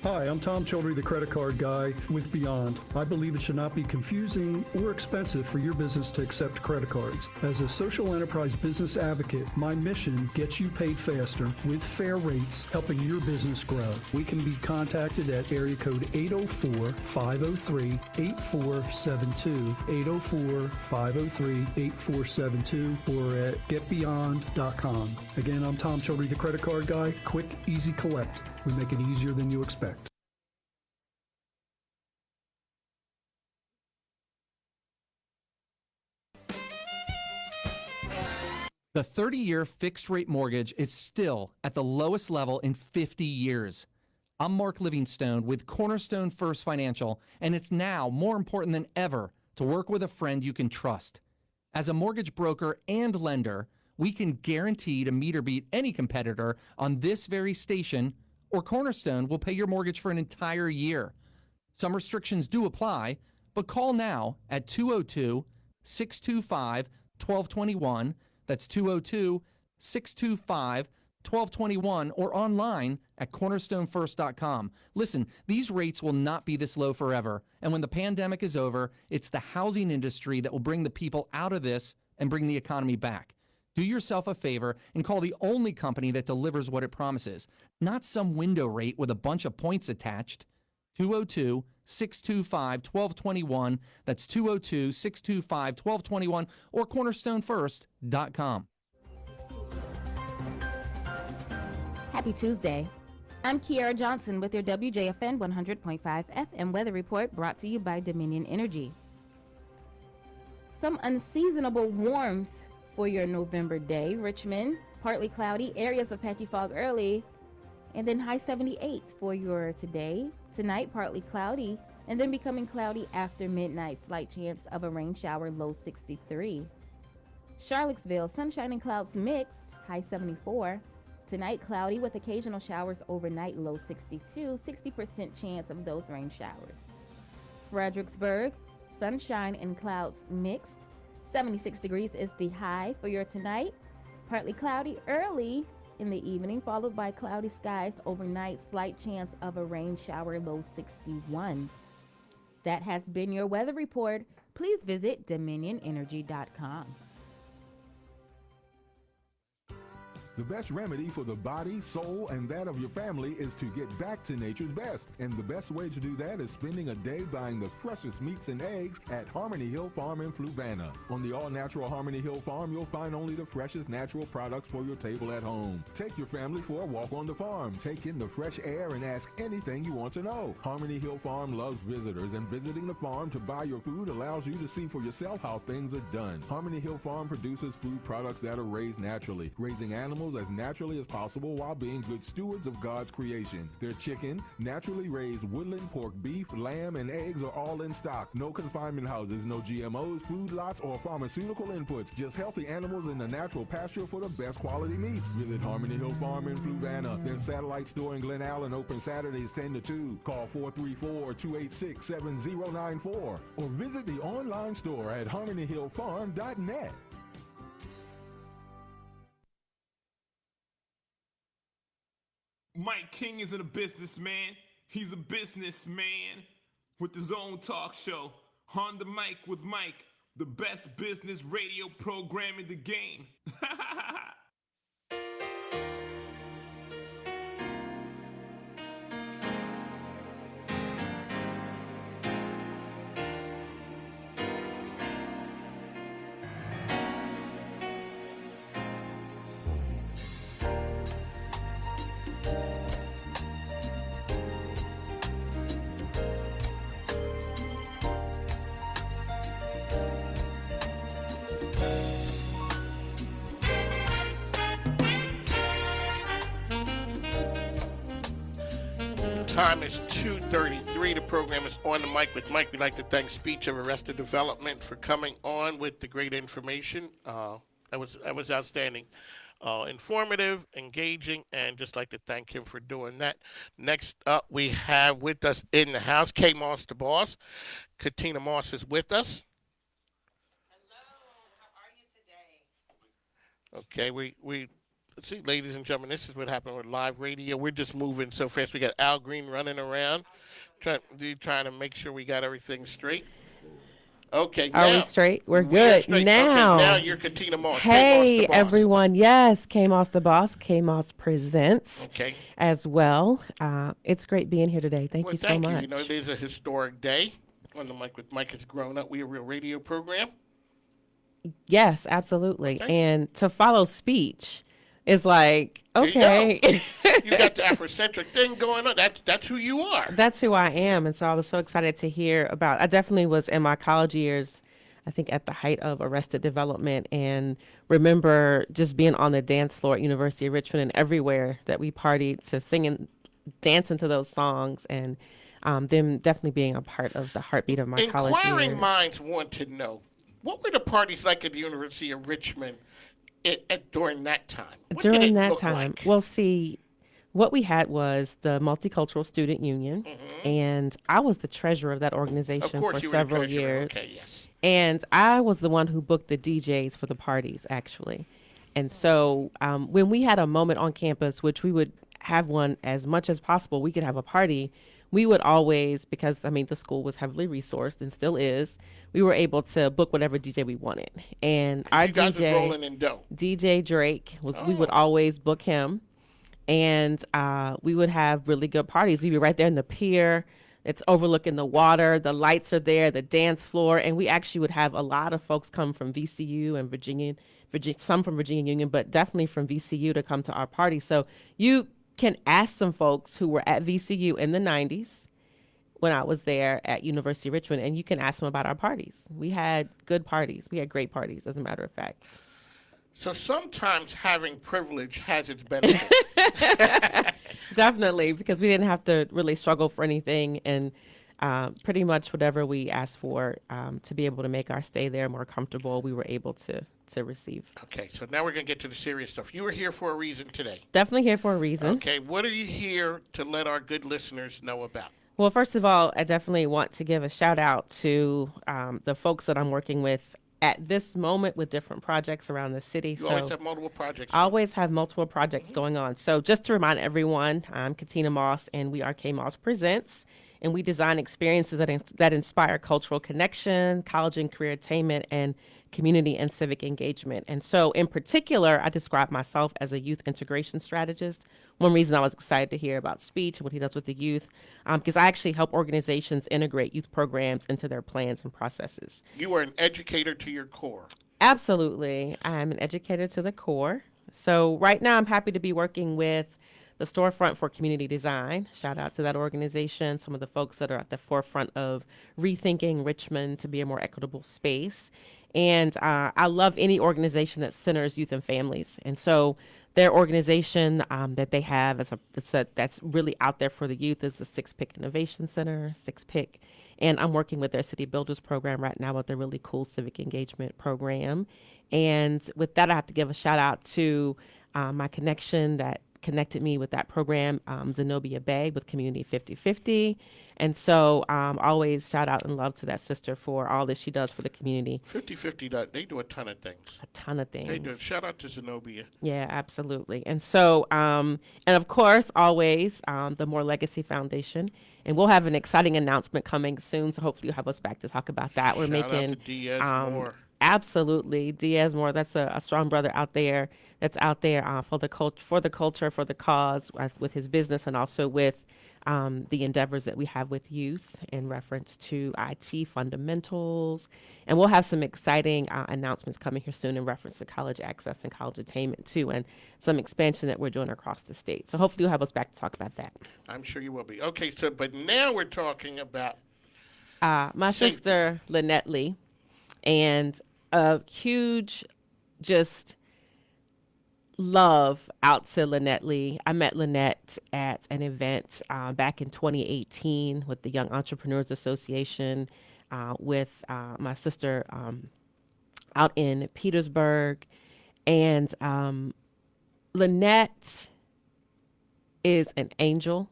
Hi, I'm Tom Childry, the credit card guy with Beyond. I believe it should not be confusing or expensive for your business to accept credit cards. As a social enterprise business advocate, my mission gets you paid faster with fair rates, helping your business grow. We can be contacted at area code 804-503-8472, 804-503-8472, or at getbeyond.com. Again, I'm Tom Childry, the credit card guy. Quick, easy collect. We make it easier than you expect. The 30-year fixed-rate mortgage is still at the lowest level in 50 years. I'm Mark Livingstone with Cornerstone First Financial, and it's now more important than ever to work with a friend you can trust. As a mortgage broker and lender, we can guarantee to meet or beat any competitor on this very station, or Cornerstone will pay your mortgage for an entire year. Some restrictions do apply, but call now at 202-625-1221. That's 202-625-1221 or online at cornerstonefirst.com. Listen, these rates will not be this low forever. And when the pandemic is over, it's the housing industry that will bring the people out of this and bring the economy back. Do yourself a favor and call the only company that delivers what it promises, not some window rate with a bunch of points attached. 202-625-1221. That's 202-625-1221 or cornerstonefirst.com. Happy Tuesday. I'm Kiara Johnson with your WJFN 100.5 FM weather report brought to you by Dominion Energy. Some unseasonable warmth for your November day. Richmond, partly cloudy, areas of patchy fog early, and then high 78 for your today. Tonight, partly cloudy, and then becoming cloudy after midnight. Slight chance of a rain shower, low 63. Charlottesville, sunshine and clouds mixed, high 74. Tonight, cloudy with occasional showers overnight, low 62. 60% chance of those rain showers. Fredericksburg, sunshine and clouds mixed. 76 degrees is the high for your tonight. Partly cloudy early in the evening, followed by cloudy skies overnight. Slight chance of a rain shower, low 61. That has been your weather report. Please visit dominionenergy.com. The best remedy for the body, soul, and that of your family is to get back to nature's best. And the best way to do that is spending a day buying the freshest meats and eggs at Harmony Hill Farm in Fluvanna. On the all-natural Harmony Hill Farm, you'll find only the freshest natural products for your table at home. Take your family for a walk on the farm. Take in the fresh air and ask anything you want to know. Harmony Hill Farm loves visitors, and visiting the farm to buy your food allows you to see for yourself how things are done. Harmony Hill Farm produces food products that are raised naturally, raising animals animals as naturally as possible while being good stewards of God's creation. Their chicken, naturally raised woodland pork, beef, lamb, and eggs are all in stock. No confinement houses, no GMOs, food lots, or pharmaceutical inputs. Just healthy animals in the natural pasture for the best quality meats. Visit Harmony Hill Farm in Fluvanna. Their satellite store in Glen Allen open Saturdays 10 to 2. Call 434-286-7094 or visit the online store at harmonyhillfarm.net. Mike King isn't a businessman. He's a businessman with his own talk show, On the Mic with Mike, the best business radio program in the game. Time is 2:33. The program is On the Mic with Mike. We'd like to thank Speech of Arrested Development for coming on with the great information. That was outstanding. Informative, engaging, and just like to thank him for doing that. Next up, we have with us in the house, K. Moss, the boss. Katina Moss is with us. Okay, we see, ladies and gentlemen, this is what happened with live radio. We're just moving so fast. We got Al Green running around, trying to make sure we got everything straight. Okay, now. Are we straight? We're good. Straight. Now. Okay, now you're Katina Moss. Hey, K. Moss, everyone. Yes, K. Moss the Boss. K. Moss Presents as well. It's great being here today. Thank you so much. You know, there's a historic day. On the Mic with Mike has grown up. We're a real radio program. Yes, absolutely. And to follow speech is like, okay. You got the Afrocentric thing going on. That's who you are. That's who I am. And so I was so excited to hear about, I definitely was in my college years, I think at the height of Arrested Development, and remember just being on the dance floor at University of Richmond and everywhere that we partied to sing and dancing to those songs, and them definitely being a part of the heartbeat of my college years. Inquiring minds want to know, what were the parties like at the University of Richmond during that time? What did it look like? Well, see, what we had was the Multicultural Student Union, and I was the treasurer of that organization for several years. Okay, yes. And I was the one who booked the DJs for the parties, actually. And so when we had a moment on campus, which we would have one as much as possible, we could have a party, we would always, because, I mean, the school was heavily resourced and still is, we were able to book whatever DJ we wanted. And our you guys DJ, was rolling in dough. DJ Drake, we would always book him. And we would have really good parties. We'd be right there in the pier. It's overlooking the water. The lights are there, the dance floor. And we actually would have a lot of folks come from VCU and Virginia, some from Virginia Union, but definitely from VCU to come to our party. So you can ask some folks who were at VCU in the 90s when I was there at University of Richmond, and you can ask them about our parties. We had good parties. We had great parties, as a matter of fact. So sometimes having privilege has its benefits. Definitely, because we didn't have to really struggle for anything, and pretty much whatever we asked for to be able to make our stay there more comfortable, we were able to receive. Okay, so now we're going to get to the serious stuff. You were here for a reason today. Definitely here for a reason. Okay, what are you here to let our good listeners know about? Well, first of all, I definitely want to give a shout out to the folks that I'm working with at this moment with different projects around the city. You always have multiple projects. I always have multiple projects going on. So just to remind everyone, I'm Katina Moss, and we are K Moss Presents, and we design experiences that inspire cultural connection, college and career attainment, and community and civic engagement. And so in particular, I describe myself as a youth integration strategist. One reason I was excited to hear about speech and what he does with the youth, because I actually help organizations integrate youth programs into their plans and processes. You are an educator to your core. Absolutely. I'm an educator to the core. So right now I'm happy to be working with the Storefront for Community Design. Shout out to that organization, some of the folks that are at the forefront of rethinking Richmond to be a more equitable space. And I love any organization that centers youth and families. And so their organization that they have that's really out there for the youth is the Six Pick Innovation Center, Six Pick. And I'm working with their City Builders program right now with their really cool civic engagement program. And with that, I have to give a shout out to my connection that connected me with that program, Zenobia Bay with Community 50/50. And so always shout out and love to that sister for all that she does for the community. 50/50, they do a ton of things. A ton of things. They do. Shout out to Zenobia. Yeah, absolutely. And so, and of course, always the More Legacy Foundation. And we'll have an exciting announcement coming soon. So hopefully you'll have us back to talk about that. We're Shout making out to Diaz Moore. Absolutely, Diaz Moore. That's a strong brother out there. That's out there for the culture, for the cause, with his business, and also with the endeavors that we have with youth in reference to IT fundamentals. And we'll have some exciting announcements coming here soon in reference to college access and college attainment too, and some expansion that we're doing across the state. So hopefully you'll have us back to talk about that. I'm sure you will be. Okay, so but now we're talking about my sister Lynette Lee, and a huge just love out to Lynette Lee. I met Lynette at an event back in 2018 with the Young Entrepreneurs Association with my sister out in Petersburg. And Lynette is an angel.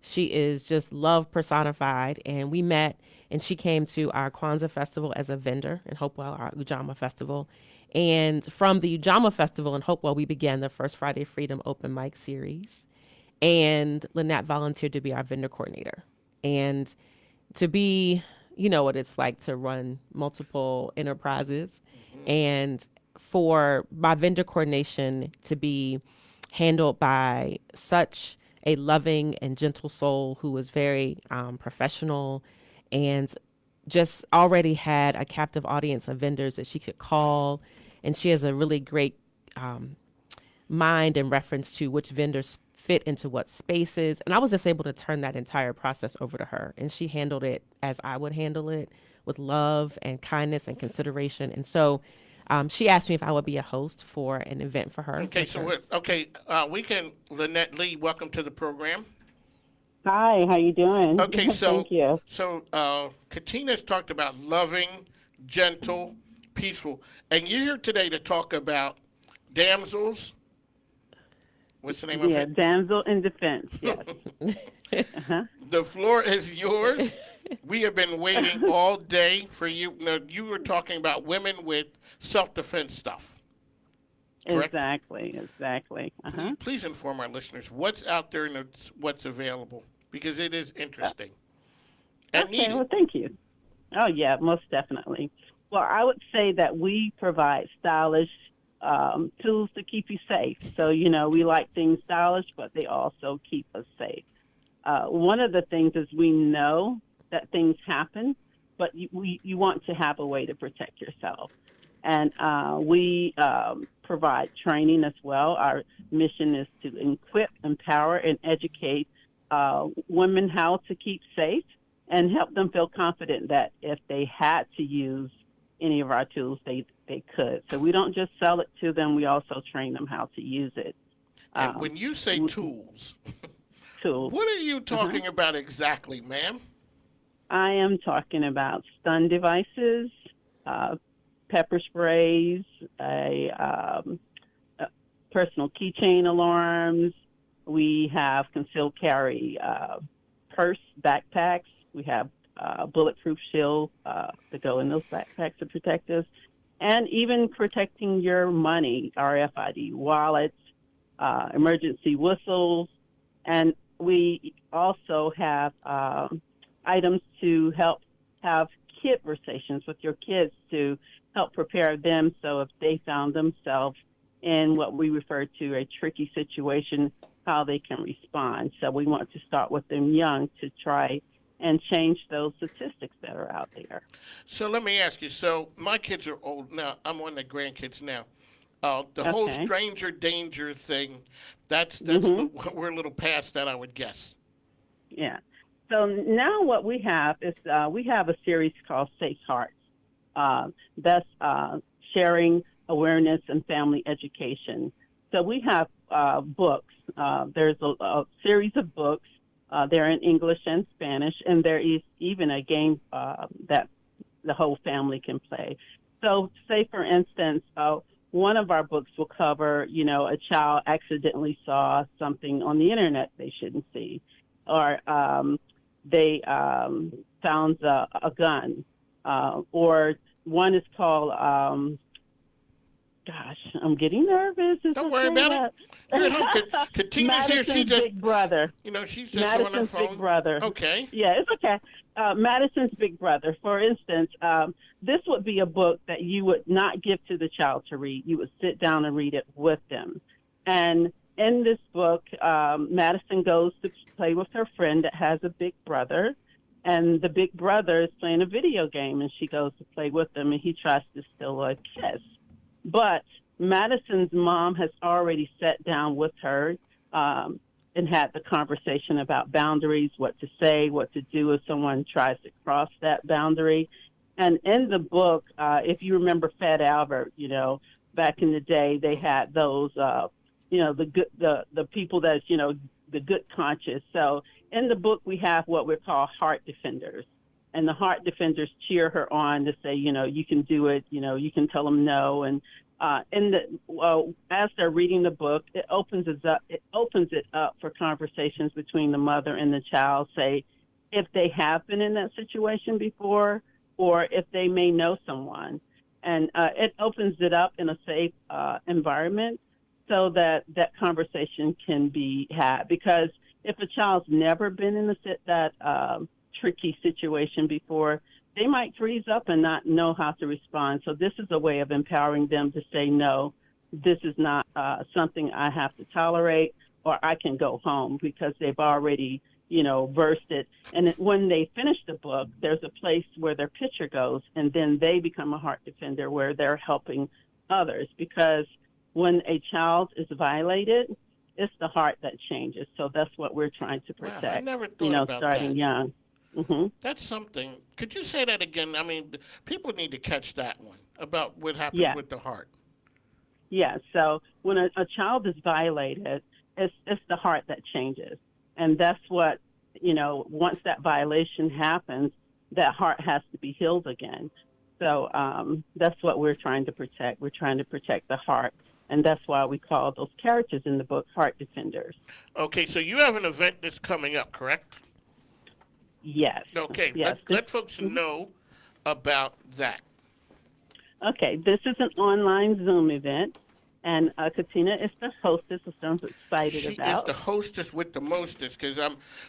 She is just love personified. And we met, and she came to our Kwanzaa festival as a vendor in Hopewell, our Ujamaa festival. And from the Ujamaa Festival in Hopewell, we began the First Friday Freedom Open Mic Series. And Lynette volunteered to be our vendor coordinator. And to be, you know what it's like to run multiple enterprises. Mm-hmm. And for my vendor coordination to be handled by such a loving and gentle soul who was very professional and just already had a captive audience of vendors that she could call. And she has a really great mind in reference to which vendors fit into what spaces. And I was just able to turn that entire process over to her. And she handled it as I would handle it, with love and kindness and consideration. And so she asked me if I would be a host for an event for her. Okay, so Lynette Lee, welcome to the program. Hi, how you doing? Okay, so Thank you. So Katina's talked about loving, gentle, peaceful, and you're here today to talk about damsels. What's the name of it? Yeah, damsel in defense. Yes. The floor is yours. We have been waiting all day for you. Now, you were talking about women with self-defense stuff. Correct? Exactly. Please inform our listeners what's out there and what's available, because it is interesting. And okay, needed. well, thank you. Oh, yeah, most definitely. Well, I would say that we provide stylish tools to keep you safe. So, we like things stylish, but they also keep us safe. One of the things is we know that things happen, but you want to have a way to protect yourself. And we provide training as well. Our mission is to equip, empower, and educate women how to keep safe and help them feel confident that if they had to use any of our tools, they could. So we don't just sell it to them, we also train them how to use it. And when you say tools, what are you talking about exactly, ma'am? I am talking about stun devices, pepper sprays, personal keychain alarms. We have concealed carry purse backpacks. We have bulletproof shield to go in those backpacks to protect us, and even protecting your money, RFID wallets, emergency whistles, and we also have items to help have conversations with your kids to help prepare them so if they found themselves in what we refer to a tricky situation, how they can respond. So we want to start with them young to try and change those statistics that are out there. So let me ask you, so my kids are old now. I'm one of the grandkids now. The whole stranger danger thing, we're a little past that, I would guess. Yeah. So now what we have is we have a series called Safe Hearts. That's sharing awareness and family education. So we have books. There's a series of books. They're in English and Spanish, and there is even a game that the whole family can play. So, say for instance, one of our books will cover, a child accidentally saw something on the internet they shouldn't see, or they found a gun, or one is called. Gosh, I'm getting nervous. Don't worry about it. You're at home. Katina's here. She just, Big Brother. She's just on her Madison's phone. Big Brother. Okay. Yeah, it's okay. Madison's Big Brother. For instance, this would be a book that you would not give to the child to read. You would sit down and read it with them. And in this book, Madison goes to play with her friend that has a big brother. And the big brother is playing a video game, and she goes to play with him, and he tries to steal a kiss. But Madison's mom has already sat down with her and had the conversation about boundaries, what to say, what to do if someone tries to cross that boundary. And in the book, if you remember Fat Albert, back in the day, they had those, the people that's, the good conscience. So in the book, we have what we call heart defenders. And the heart defenders cheer her on to say, you can do it, you can tell them no. And as they're reading the book, it opens it up for conversations between the mother and the child, say, if they have been in that situation before, or if they may know someone. And it opens it up in a safe environment so that that conversation can be had. Because if a child's never been in that tricky situation before, they might freeze up and not know how to respond. So this is a way of empowering them to say, no, this is not something I have to tolerate, or I can go home, because they've already, versed it. And when they finish the book, there's a place where their picture goes, and then they become a heart defender where they're helping others. Because when a child is violated, it's the heart that changes. So that's what we're trying to protect, Wow, I never thought about starting that. young. Mm-hmm. That's something. Could you say that again? I mean, people need to catch that one about what happens Yeah. with the heart. Yeah, so when a child is violated, it's the heart that changes. And that's what, once that violation happens, that heart has to be healed again. So that's what we're trying to protect. We're trying to protect the heart. And that's why we call those characters in the book heart defenders. Okay, so you have an event that's coming up, correct? Yes. Okay, Yes. let folks know about that. Okay, this is an online Zoom event, and Katina is the hostess, so I'm excited She about. is the hostess with the mostest, but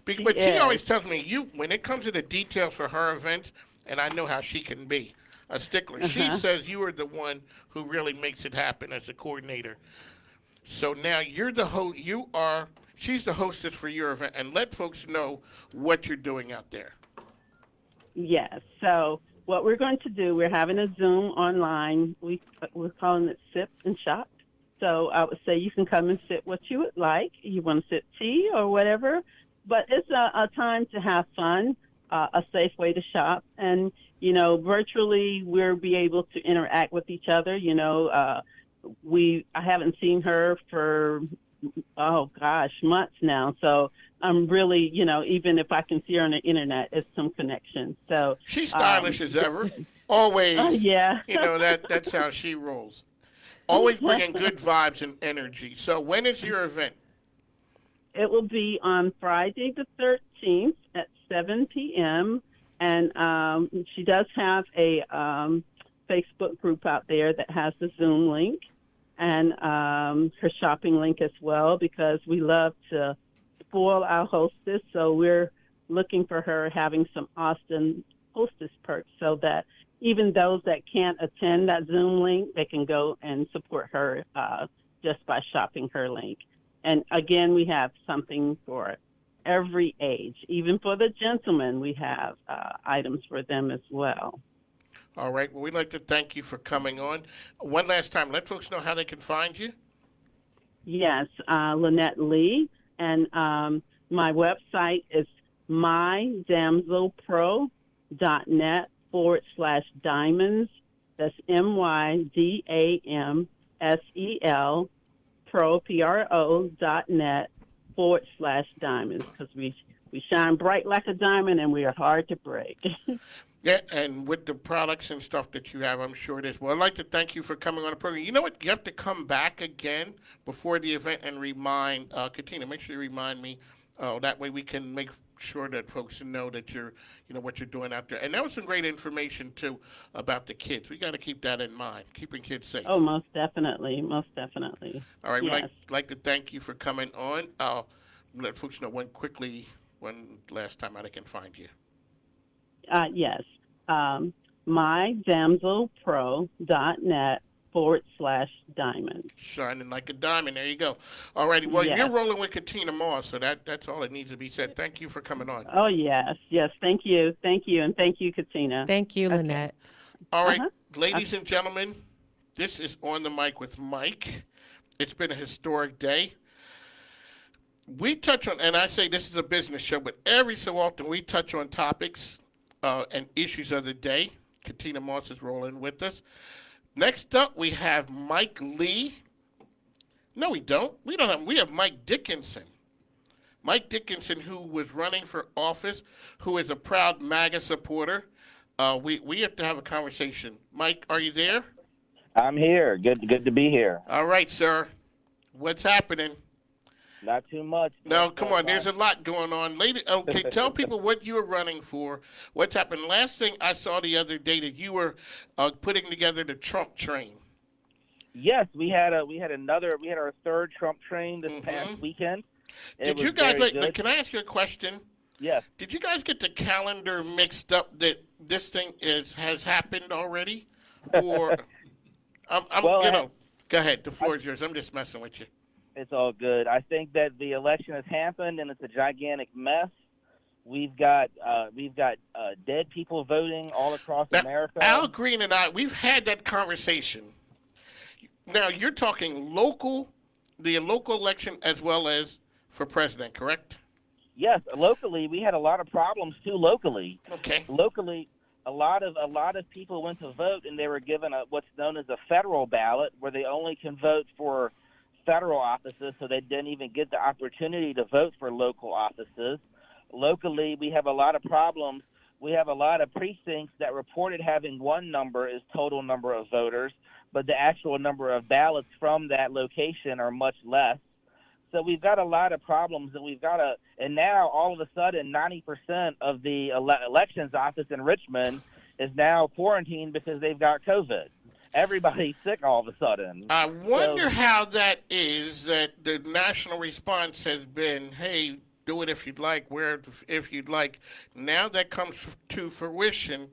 she Yes. always tells me, when it comes to the details for her events, and I know how she can be, a stickler. She says you are the one who really makes it happen as a coordinator. So now you're the she's the hostess for your event, and let folks know what you're doing out there. Yes. So what we're going to do, we're having a Zoom online. We're calling it Sip and Shop. So I would say you can come and sit what you would like. You want to sip tea or whatever, but it's a time to have fun, a safe way to shop, and virtually we'll be able to interact with each other. I haven't seen her for months now. So I'm really, even if I can see her on the internet, it's some connection. So she's stylish as ever, always. Yeah. That's how she rolls. Always bringing good vibes and energy. So when is your event? It will be on Friday the 13th at 7 p.m. And she does have a Facebook group out there that has the Zoom link and her shopping link as well, because we love to spoil our hostess. So we're looking for her having some awesome hostess perks so that even those that can't attend that Zoom link, they can go and support her just by shopping her link. And again, we have something for every age. Even for the gentlemen, we have items for them as well. All right. Well, we'd like to thank you for coming on. One last time, let folks know how they can find you. Yes, Lynette Lee. And my website is mydamselpro.net/diamonds. That's MYDAMSEL damselpro, pro.net/diamonds, because we shine bright like a diamond and we are hard to break. Yeah, and with the products and stuff that you have, I'm sure it is. Well, I'd like to thank you for coming on the program. You know what? You have to come back again before the event and remind Katina. Make sure you remind me. That way we can make sure that folks know that what you're doing out there. And that was some great information too about the kids. We got to keep that in mind, keeping kids safe. Oh, most definitely, most definitely. All right, yes. we'd like to thank you for coming on. Let folks know one last time how they can find you. Yes. mydamselpro.net/diamonds. Shining like a diamond. There you go. All righty. Well, Yes. you're rolling with Katina Moss, so that's all that needs to be said. Thank you for coming on. Oh, yes. Yes. Thank you. Thank you. And thank you, Katina. Thank you, Lynette. All right, ladies and gentlemen, this is On the Mic with Mike. It's been a historic day. We touch on, and I say this is a business show, but every so often we touch on topics and issues of the day. Katina Moss is rolling with us. Next up, we have Mike Lee. No, we don't. We don't have. We have Mike Dickinson. Mike Dickinson, who was running for office, who is a proud MAGA supporter. We have to have a conversation. Mike, are you there? I'm here. Good to be here. All right, sir. What's happening? Not too much. No, come on. There's a lot going on. Okay, tell people what you were running for. What's happened? Last thing I saw the other day that you were putting together the Trump train. Yes, we had our third Trump train this past weekend. Did you guys can I ask you a question? Yes. Did you guys get the calendar mixed up that this thing has happened already? Or go ahead. The floor is yours. I'm just messing with you. It's all good. I think that the election has happened and it's a gigantic mess. We've got dead people voting all across America. Al Green and I, we've had that conversation. Now you're talking the local election as well as for president, correct? Yes, locally we had a lot of problems too. Locally, okay. Locally, a lot of people went to vote and they were given what's known as a federal ballot, where they only can vote for federal offices, so they didn't even get the opportunity to vote for local offices. Locally, we have a lot of problems. We have a lot of precincts that reported having one number as total number of voters, but the actual number of ballots from that location are much less. So we've got a lot of problems that and now all of a sudden 90% of the elections office in Richmond is now quarantined because they've got COVID. Everybody's sick all of a sudden. I wonder how that is, that the national response has been, hey, do it if you'd like, wear it if you'd like. Now that comes to fruition,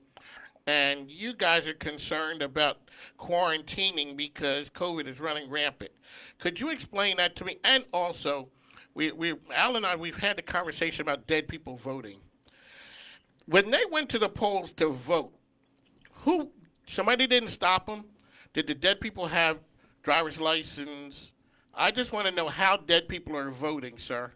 and you guys are concerned about quarantining because COVID is running rampant. Could you explain that to me? And also, Al and I, we've had the conversation about dead people voting. When they went to the polls to vote, somebody didn't stop them? Did the dead people have driver's license? I just want to know how dead people are voting, sir.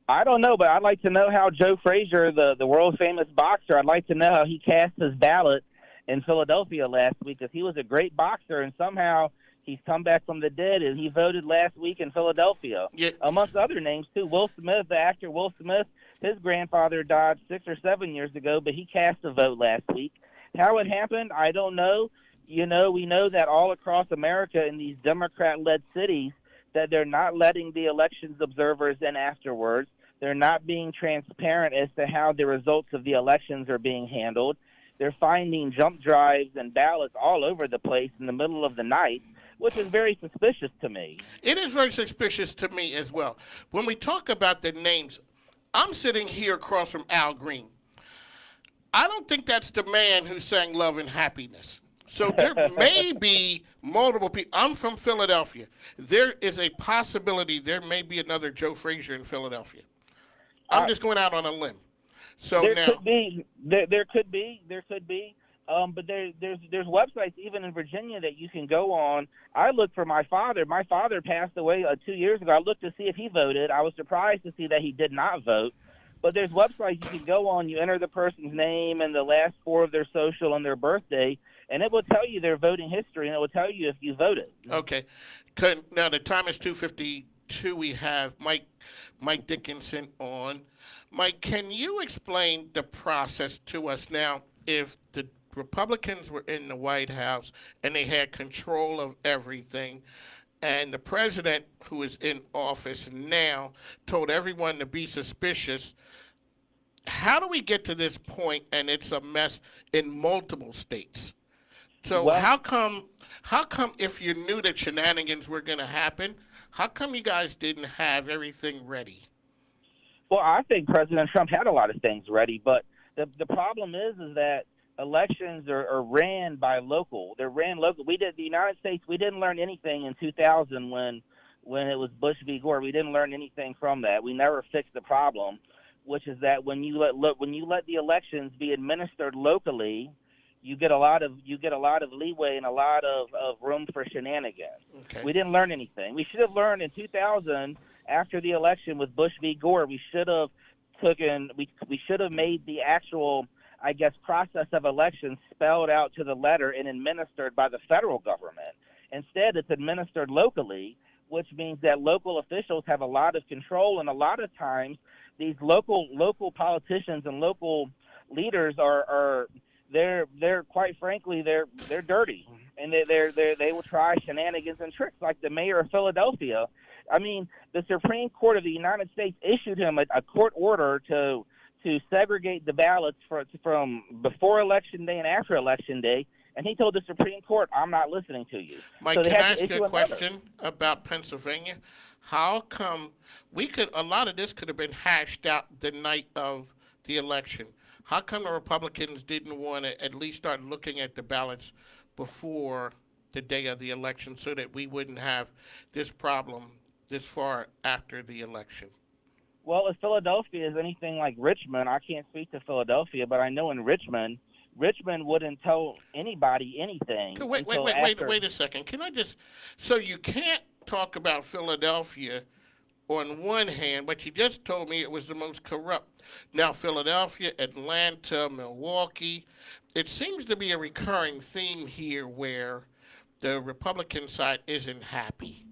I don't know, but I'd like to know how Joe Frazier, the world-famous boxer, I'd like to know how he cast his ballot in Philadelphia last week, because he was a great boxer, and somehow he's come back from the dead, and he voted last week in Philadelphia, amongst other names, too. Will Smith, the actor Will Smith, his grandfather died 6 or 7 years ago, but he cast a vote last week. How it happened, I don't know. We know that all across America in these Democrat-led cities that they're not letting the elections observers in afterwards. They're not being transparent as to how the results of the elections are being handled. They're finding jump drives and ballots all over the place in the middle of the night, which is very suspicious to me. It is very suspicious to me as well. When we talk about the names, I'm sitting here across from Al Green. I don't think that's the man who sang Love and Happiness. So there may be multiple people. I'm from Philadelphia. There is a possibility there may be another Joe Frazier in Philadelphia. I'm just going out on a limb. So there now could be. But there's websites even in Virginia that you can go on. I looked for my father. My father passed away 2 years ago. I looked to see if he voted. I was surprised to see that he did not vote. But there's websites you can go on. You enter the person's name and the last four of their social and their birthday, and it will tell you their voting history, and it will tell you if you voted. Okay. Now the time is 2:52. We have Mike Dickinson on. Mike, can you explain the process to us now? If the Republicans were in the White House and they had control of everything, and the president, who is in office now, told everyone to be suspicious, how do we get to this point and it's a mess in multiple states? So Well- how come if you knew that shenanigans were going to happen, how come you guys didn't have everything ready? Well, I think President Trump had a lot of things ready, but the problem is that elections are ran by local. They're ran local. The United States, we didn't learn anything in 2000 when it was Bush v. Gore. We didn't learn anything from that. We never fixed the problem, which is that when you let the elections be administered locally, you get a lot of leeway and a lot of room for shenanigans. Okay. We didn't learn anything. We should have learned in 2000 after the election with Bush v. Gore. We should have made the actual, I guess, process of elections spelled out to the letter and administered by the federal government. Instead, it's administered locally, which means that local officials have a lot of control, and a lot of times these local politicians and local leaders they're quite frankly they're dirty, and they will try shenanigans and tricks, like the mayor of Philadelphia. I mean, the Supreme Court of the United States issued him a court order to segregate the ballots from before Election Day and after Election Day, and he told the Supreme Court, "I'm not listening to you." Mike, So they can I had to ask you issue a another. question about Pennsylvania? How come a lot of this could have been hashed out the night of the election? How come the Republicans didn't want to at least start looking at the ballots before the day of the election so that we wouldn't have this problem this far after the election? Well, if Philadelphia is anything like Richmond, I can't speak to Philadelphia, but I know in Richmond wouldn't tell anybody anything. Wait a second. Can I just, so you can't talk about Philadelphia on one hand, but you just told me it was the most corrupt. Now, Philadelphia, Atlanta, Milwaukee, it seems to be a recurring theme here where the Republican side isn't happy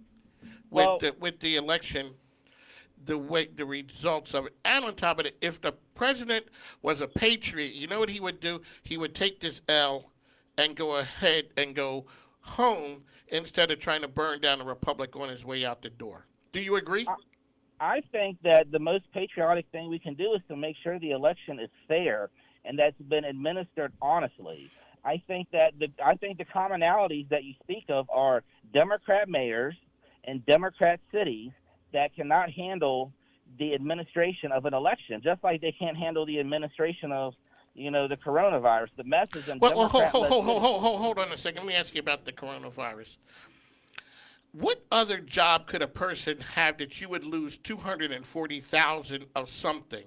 with the election, the results of it. And on top of it, if the president was a patriot, you know what he would do? He would take this L and go ahead and go home instead of trying to burn down the republic on his way out the door. Do you agree? I think that the most patriotic thing we can do is to make sure the election is fair and that's been administered honestly. I think the commonalities that you speak of are Democrat mayors and Democrat cities that cannot handle the administration of an election, just like they can't handle the administration of, the coronavirus. The message in hold on a second. Let me ask you about the coronavirus. What other job could a person have that you would lose $240,000 of something?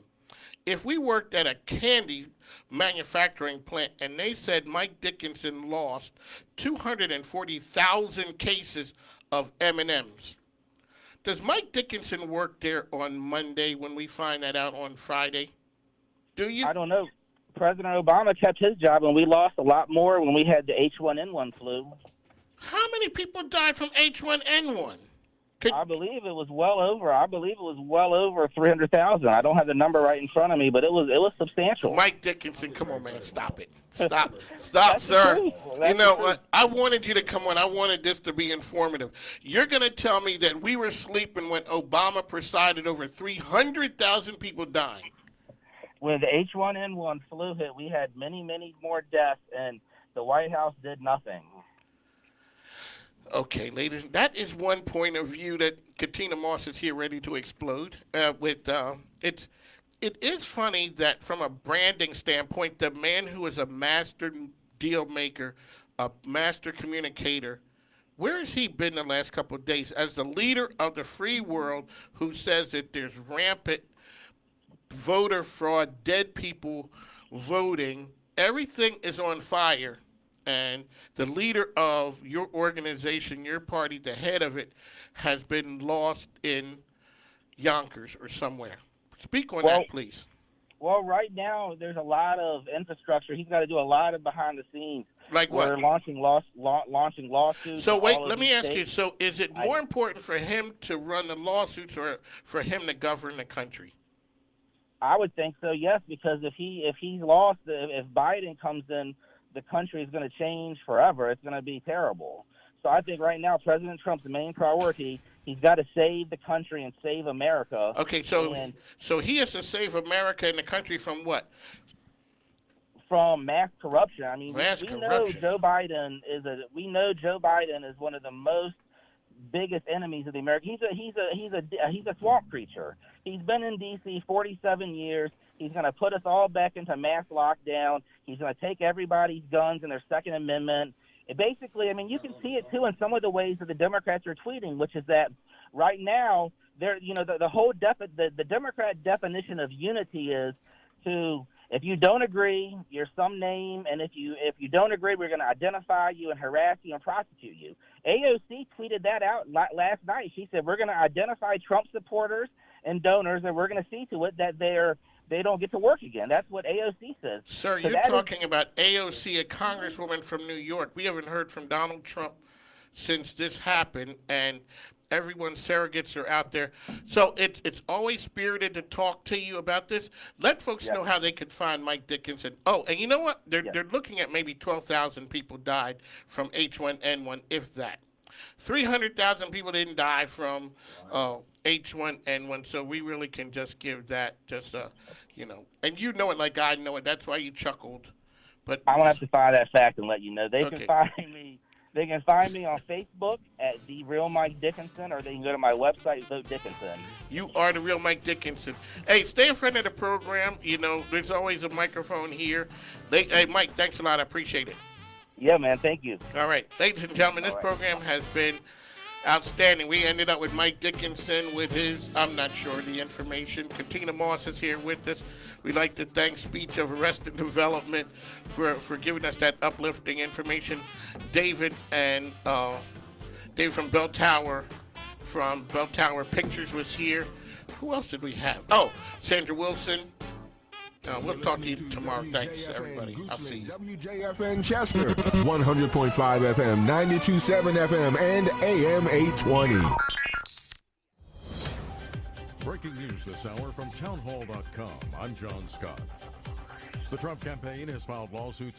If we worked at a candy manufacturing plant and they said Mike Dickinson lost 240,000 cases of M&Ms, does Mike Dickinson work there on Monday when we find that out on Friday? Do you? I don't know. President Obama kept his job, and we lost a lot more when we had the H1N1 flu. How many people died from H1N1? I believe it was well over 300,000. I don't have the number right in front of me, but it was substantial. Mike Dickinson, come on, man, stop it. Stop, sir. You know what? I wanted you to come on. I wanted this to be informative. You're going to tell me that we were sleeping when Obama presided over 300,000 people dying. When the H1N1 flu hit, we had many, many more deaths, and the White House did nothing. Okay, ladies, that is one point of view that Katina Moss is here ready to explode. It is funny that from a branding standpoint, the man who is a master deal maker, a master communicator, where has he been the last couple of days as the leader of the free world who says that there's rampant voter fraud, dead people voting, everything is on fire? And the leader of your organization, your party, the head of it, has been lost in Yonkers or somewhere. Speak on that, please. Well, right now there's a lot of infrastructure. He's got to do a lot of behind the scenes. Like what? We're launching lawsuits. So in wait, all of let me these ask you. states. So is it more important for him to run the lawsuits or for him to govern the country? I would think so, yes, because if he's lost, if Biden comes in, the country is going to change forever. It's going to be terrible. So I think right now President Trump's main priority, he's got to save the country and save America. Okay, so he has to save America and the country from what? From mass corruption. I mean, Mass we know corruption. Joe Biden is one of the most biggest enemies of the American. He's a swamp creature. He's been in D.C. 47 years. He's going to put us all back into mass lockdown. He's going to take everybody's guns and their Second Amendment. Basically, I mean, you can see it too in some of the ways that the Democrats are tweeting, which is that right now they're, the Democrat definition of unity is to, if you don't agree, you're some name, and if you don't agree, we're going to identify you and harass you and prosecute you. AOC tweeted that out last night. She said, we're going to identify Trump supporters and donors, and we're going to see to it that they don't get to work again. That's what AOC says. Sir, So you're talking about AOC, a congresswoman from New York. We haven't heard from Donald Trump since this happened, and everyone's surrogates are out there. So it's always spirited to talk to you about this. Let folks know how they could find Mike Dickinson. Oh, and you know what? They're looking at maybe 12,000 people died from H1N1, if that. 300,000 people didn't die from H1N1, so we really can just give that and you know it like I know it. That's why you chuckled. But I'm gonna have to find that fact and let you know. They Okay. can find me. They can find me on Facebook at The Real Mike Dickinson, or they can go to my website, Vote Dickinson. You are the real Mike Dickinson. Hey, stay a friend of the program. You know, there's always a microphone here. Hey, Mike, thanks a lot. I appreciate it. Yeah, man. Thank you. All right. Ladies and gentlemen, this program has been outstanding. We ended up with Mike Dickinson with his, I'm not sure the information. Katina Moss is here with us. We'd like to thank Speech of Arrested Development for giving us that uplifting information. David from Belltower Pictures was here. Who else did we have? Oh, Sandra Wilson. We'll talk to you tomorrow. Thanks, everybody. I'll see you. WJFN Chester, 100.5 FM, 92.7 FM, and AM 820. Breaking news this hour from townhall.com. I'm John Scott. The Trump campaign has filed lawsuits in